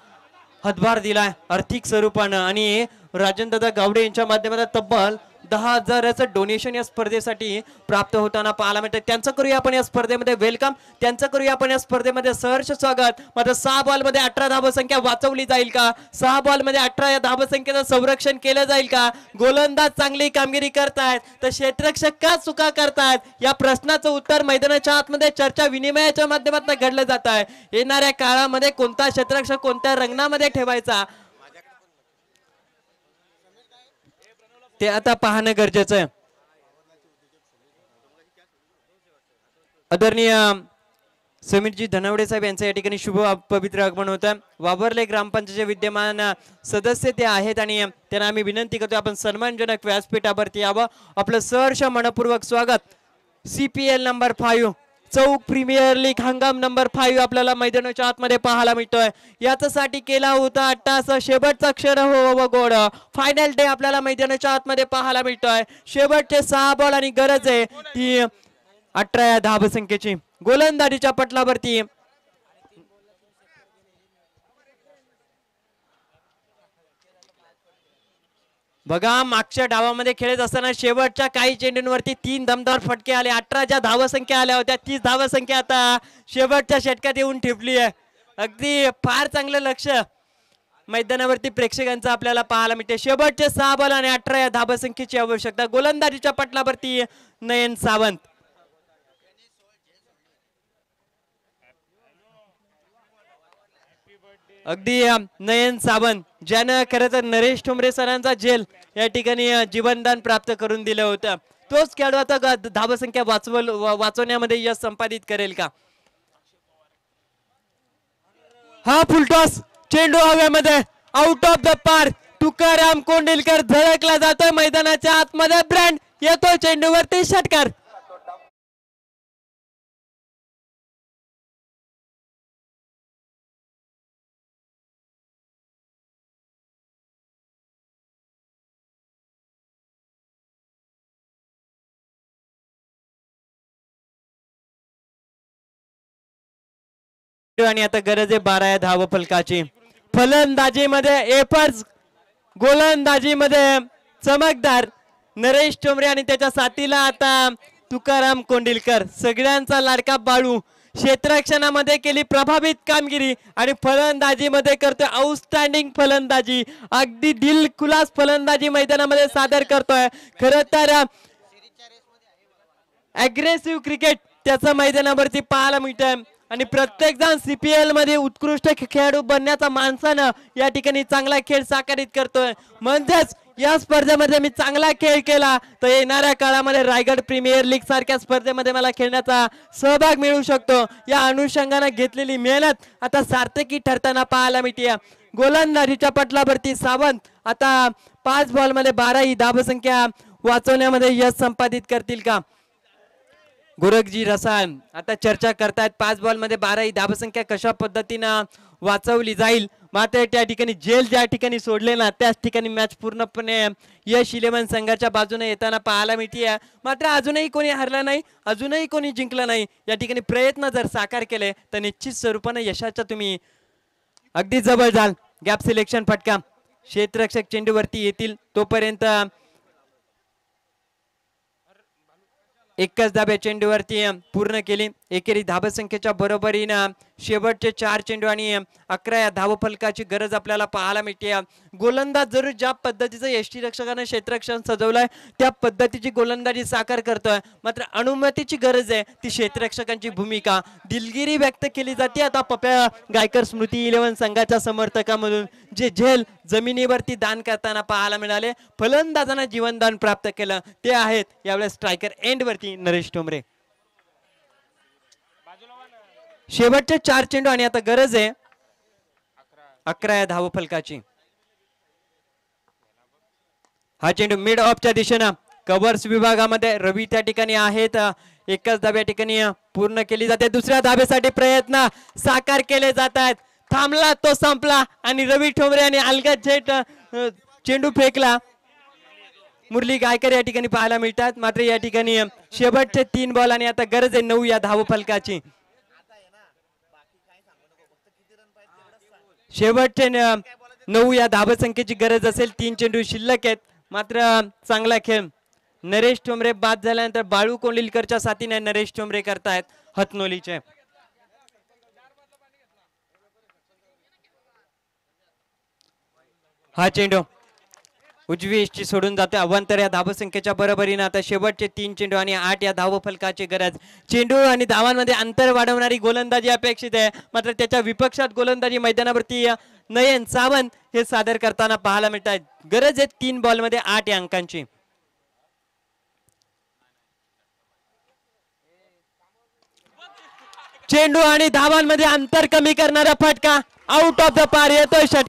हातभार दिलाय आर्थिक स्वरूपानं. आणि राजनदादा गावडे यांच्या माध्यमातून तब्बल 10,000चं डोनेशन या स्पर्धेसाठी प्राप्त होताना पाहायला मिळतं. त्यांचं करूया आपण या स्पर्धेमध्ये वेलकम, त्यांचं करूया आपण या स्पर्धेमध्ये सहर्ष स्वागत. मात्र 6 बॉल मध्ये 18 धावसंख्या वाचवली जाईल का? 6 बॉल मध्ये 18 या धावसंख्येचं संरक्षण केलं जाईल का? गोलंदाज चांगली कामगिरी करतायत तर क्षेत्ररक्षक का चुका करतायत या प्रश्नाचं उत्तर मैदानाच्या आतमध्ये चर्चा विनिमयाच्या माध्यमातून घडलं जात आहे. येणाऱ्या काळामध्ये कोणता क्षेत्ररक्षक कोणत्या रंगणामध्ये ठेवायचा ते आता पाहणं गरजेचं आहे. आदरणीय समीरजी धनावडे साहेब यांचं या ठिकाणी शुभ पवित्र आगमन होतं. वावरले ग्रामपंचायतचे विद्यमान सदस्य ते आहेत आणि त्यांना आम्ही विनंती करतो आपण सन्मानजनक व्यासपीठावरती यावं. आपलं सहर्ष मनपूर्वक स्वागत. CPL नंबर 5 चौक प्रीमियर लीग हंगाम नंबर 5 आपल्याला मैदानाच्या आतमध्ये पाहायला मिळतोय. याच्यासाठी केला होता अट्टास शेवटचा क्षण हो गोड. फायनल डे आपल्याला मैदानाच्या आतमध्ये पाहायला मिळतोय. शेवटचे 6 बॉल आणि गरज आहे ती 18 या धावसंख्येची. गोलंदाजीच्या पटलावरती बघा मागच्या डावामध्ये खेळत असताना शेवटच्या काही चेंडूंवरती 3 दमदार फटके आले. 18 ज्या धावसंख्या आल्या होत्या 30 धावसंख्या आता शेवटच्या षटकात येऊन ठेपली आहे. अगदी फार चांगलं लक्ष मैदानावरती प्रेक्षकांचं आपल्याला पाहायला मिळते. शेवटचे 6 बॉल आणि 18 या धावसंख्येची आवश्यकता. गोलंदाजीच्या पटलावरती नयन सावंत. अगदी नयन सावंत ज्यानं खरं तर नरेश ठोंबरे सरांचा जेल या ठिकाणी जीवनदान प्राप्त करून दिलं होतं, तोच खेळाडू आता धावसंख्या वाचवण्यामध्ये यश संपादित करेल का? हा फुलटॉस चेंडू हवेमध्ये out of the park. Tukaram Kondilkar झळकला जातोय मैदानाच्या आतमध्ये. ब्रँड येतो चेंडूवरती षटकार. आणि आता गरज आहे 12 या धाव फलकाची. फलंदाजीमध्ये एफर्ट्स, गोलंदाजीमध्ये चमकदार नरेश ठोंबरे आणि त्याच्या साथीला आता तुकाराम कोंडिलकर. सगळ्यांचा लाडका बाळू क्षेत्ररक्षणामध्ये केली प्रभावित कामगिरी आणि फलंदाजीमध्ये करतोय आउटस्टँडिंग फलंदाजी. अगदी दिलखुलास फलंदाजी मैदानामध्ये सादर करतोय. खरं तर अग्रेसिव्ह क्रिकेट त्याचं मैदानावरती पाहायला मिळतंय आणि प्रत्येक जण CPL मध्ये उत्कृष्ट खेळाडू बनण्याचा माणसानं या ठिकाणी चांगला खेळ साकारित करतोय. म्हणजेच या स्पर्धेमध्ये मी चांगला खेळ केला तर येणाऱ्या काळामध्ये रायगड प्रीमियर लीग सारख्या स्पर्धेमध्ये मला खेळण्याचा सहभाग मिळू शकतो. या अनुषंगाने घेतलेली मेहनत आता सार्थकी ठरताना पाहायला मिळते. गोलंदाजीच्या पटलावरती सावंत आता 5 बॉलमध्ये 12 ही धावसंख्या वाचवण्यामध्ये यश संपादित करतील का? गोरखजी रसाळ आता चर्चा करतायत 5 बॉलमध्ये 12 ही धावसंख्या कशा पद्धतीनं वाचवली जाईल. मात्र त्या ठिकाणी जेल ज्या ठिकाणी सोडले ना त्याच ठिकाणी मॅच पूर्णपणे यश 11 संघाच्या बाजूने येताना पाहायला मिळते. मात्र अजूनही कोणी हरलं नाही, अजूनही कोणी जिंकलं नाही. या ठिकाणी प्रयत्न जर साकार केले तर निश्चित स्वरूपाने यशाच्या तुम्ही अगदी जवळ जाल. गॅप सिलेक्शन फटका. क्षेत्ररक्षक चेंडूवरती येतील तोपर्यंत एकच धाब्या चेंडूवरती पूर्ण केली. एकेरी धावसंख्येच्या बरोबरीनं शेवटचे 4 चेंडू आणि 11 या धावफलकाची गरज आपल्याला पाहायला मिळते. गोलंदाज जरूर ज्या पद्धतीचं यष्टीरक्षकाने क्षेत्ररक्षण सजवलंय त्या पद्धतीची गोलंदाजी साकार करतोय. मात्र अनुमतीची गरज आहे ती क्षेत्ररक्षकांची भूमिका. दिलगिरी व्यक्त केली जाते आता पप्या गायकर स्मृती 11 संघाच्या समर्थकांमधून जे झेल जमिनीवरती दान करताना पाहायला मिळाले. फलंदाजांना जीवनदान प्राप्त केलं ते आहेत यावेळेस स्ट्रायकर एंड वरती नरेश ठोंबरे. शेवटचे 4 चेंडू आणि आता गरज आहे 11 या धावफलकाची. हा चेंडू मिड ऑफच्या दिशेनं कव्हर्स विभागामध्ये रवी त्या ठिकाणी आहेत. एकच धाब्या ठिकाणी पूर्ण केली जाते. दुसऱ्या धाब्यासाठी प्रयत्न साकार केले जात आहेत. थांबला तो संपला आणि रवी ठोंबरे आणि अलगद झेट चेंडू फेकला. मुरली गायकर या ठिकाणी पाहायला मिळतात. मात्र या ठिकाणी शेवटचे 3 बॉल आणि आता गरज आहे 9 या धावफलकाची. शेवटचे 9 या धावसंख्येची गरज असेल. 3 चेंडू शिल्लक आहेत. मात्र चांगला खेळ. नरेश ठोंबरे बाद झाल्यानंतर बाळू कोंडिलकरच्या साथीने नरेश ठोंबरे करतायत हतनोलीचे. हा चेंडू उजवी इष्टी सोडून जाते. अवांतर या धावसंख्येच्या बरोबरीने आता शेवटचे 3 चेंडू आणि 8 या धावफलकाची गरज. चेंडू आणि धावांमध्ये अंतर वाढवणारी गोलंदाजी अपेक्षित आहे. मात्र त्याच्या विपक्षात गोलंदाजी मैदानावरती नयन सावंत हे सादर करताना पाहायला मिळत आहेत. गरज आहे 3 बॉलमध्ये 8 या अंकांची. चेंडू आणि धावांमध्ये अंतर कमी करणारा फटका आउट ऑफ द पार येतोय षटकार.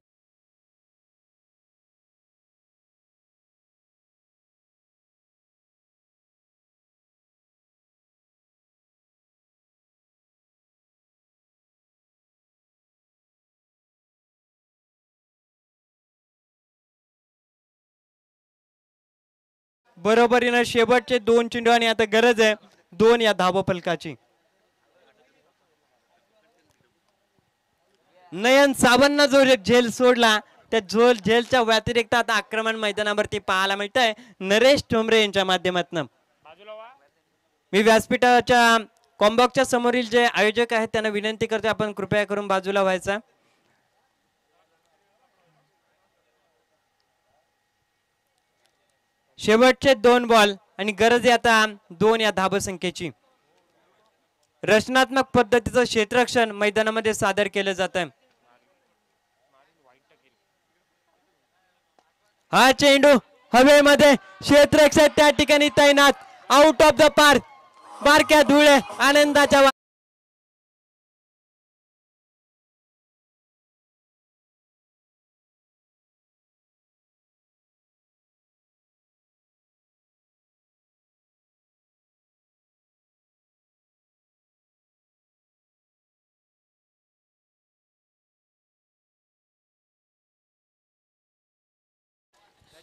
बरोबरीने शेवटचे 2 चेंडू आणि आता गरज आहे 2 या धावफलकाची. नयन सावंतनं जो झेल सोडला त्या जेलच्या व्यतिरिक्त आता आक्रमण मैदानावरती पाहायला मिळत आहे नरेश ठोंबरे यांच्या माध्यमातून. मी व्यासपीठाच्या कॉम्बॉक्सच्या समोरील जे आयोजक आहेत त्यांना विनंती करते आपण कृपया करून बाजूला व्हायचा. शेवटचे 2 बॉल आणि गरज आहे आता 2 या धाबसंख्येची. रचनात्मक पद्धतीचं क्षेत्ररक्षण मैदानामध्ये सादर केलं जात आहे. हा चेंडू हवेमध्ये क्षेत्ररक्षक त्या ठिकाणी तैनात. Out of the park. बारक्या धुळे आनंदाच्या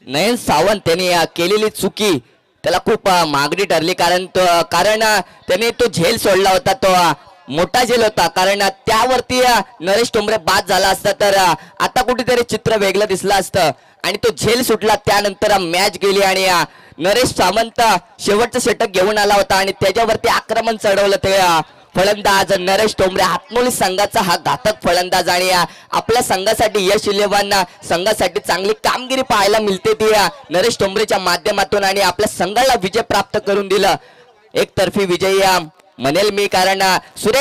नयन सावंत त्यांनी केलेली चुकी त्याला खूप मागणी ठरली. कारण त्याने तो झेल सोडला होता, तो मोठा झेल होता. कारण त्यावरती नरेश ठोंबरे बाद झाला असता तर आता कुठेतरी चित्र वेगळं दिसलं असतं. आणि तो झेल सुटला त्यानंतर मॅच गेली आणि नरेश सावंत शेवटचं षटक घेऊन आला होता आणि त्याच्यावरती आक्रमण चढवलं ते फलंदाज नरेश ठोंबरे. हातमोली संघाचा हा घातक फलंदाज आणि आपल्या संघासाठी यश इलेव्हन संघासाठी चांगली कामगिरी पाहायला मिळते ती नरेश ठोंबरेच्या माध्यमातून आणि आपल्या संघाला विजय प्राप्त करून दिलं. एकतर्फी विजय म्हणेल मी, कारण सुरेख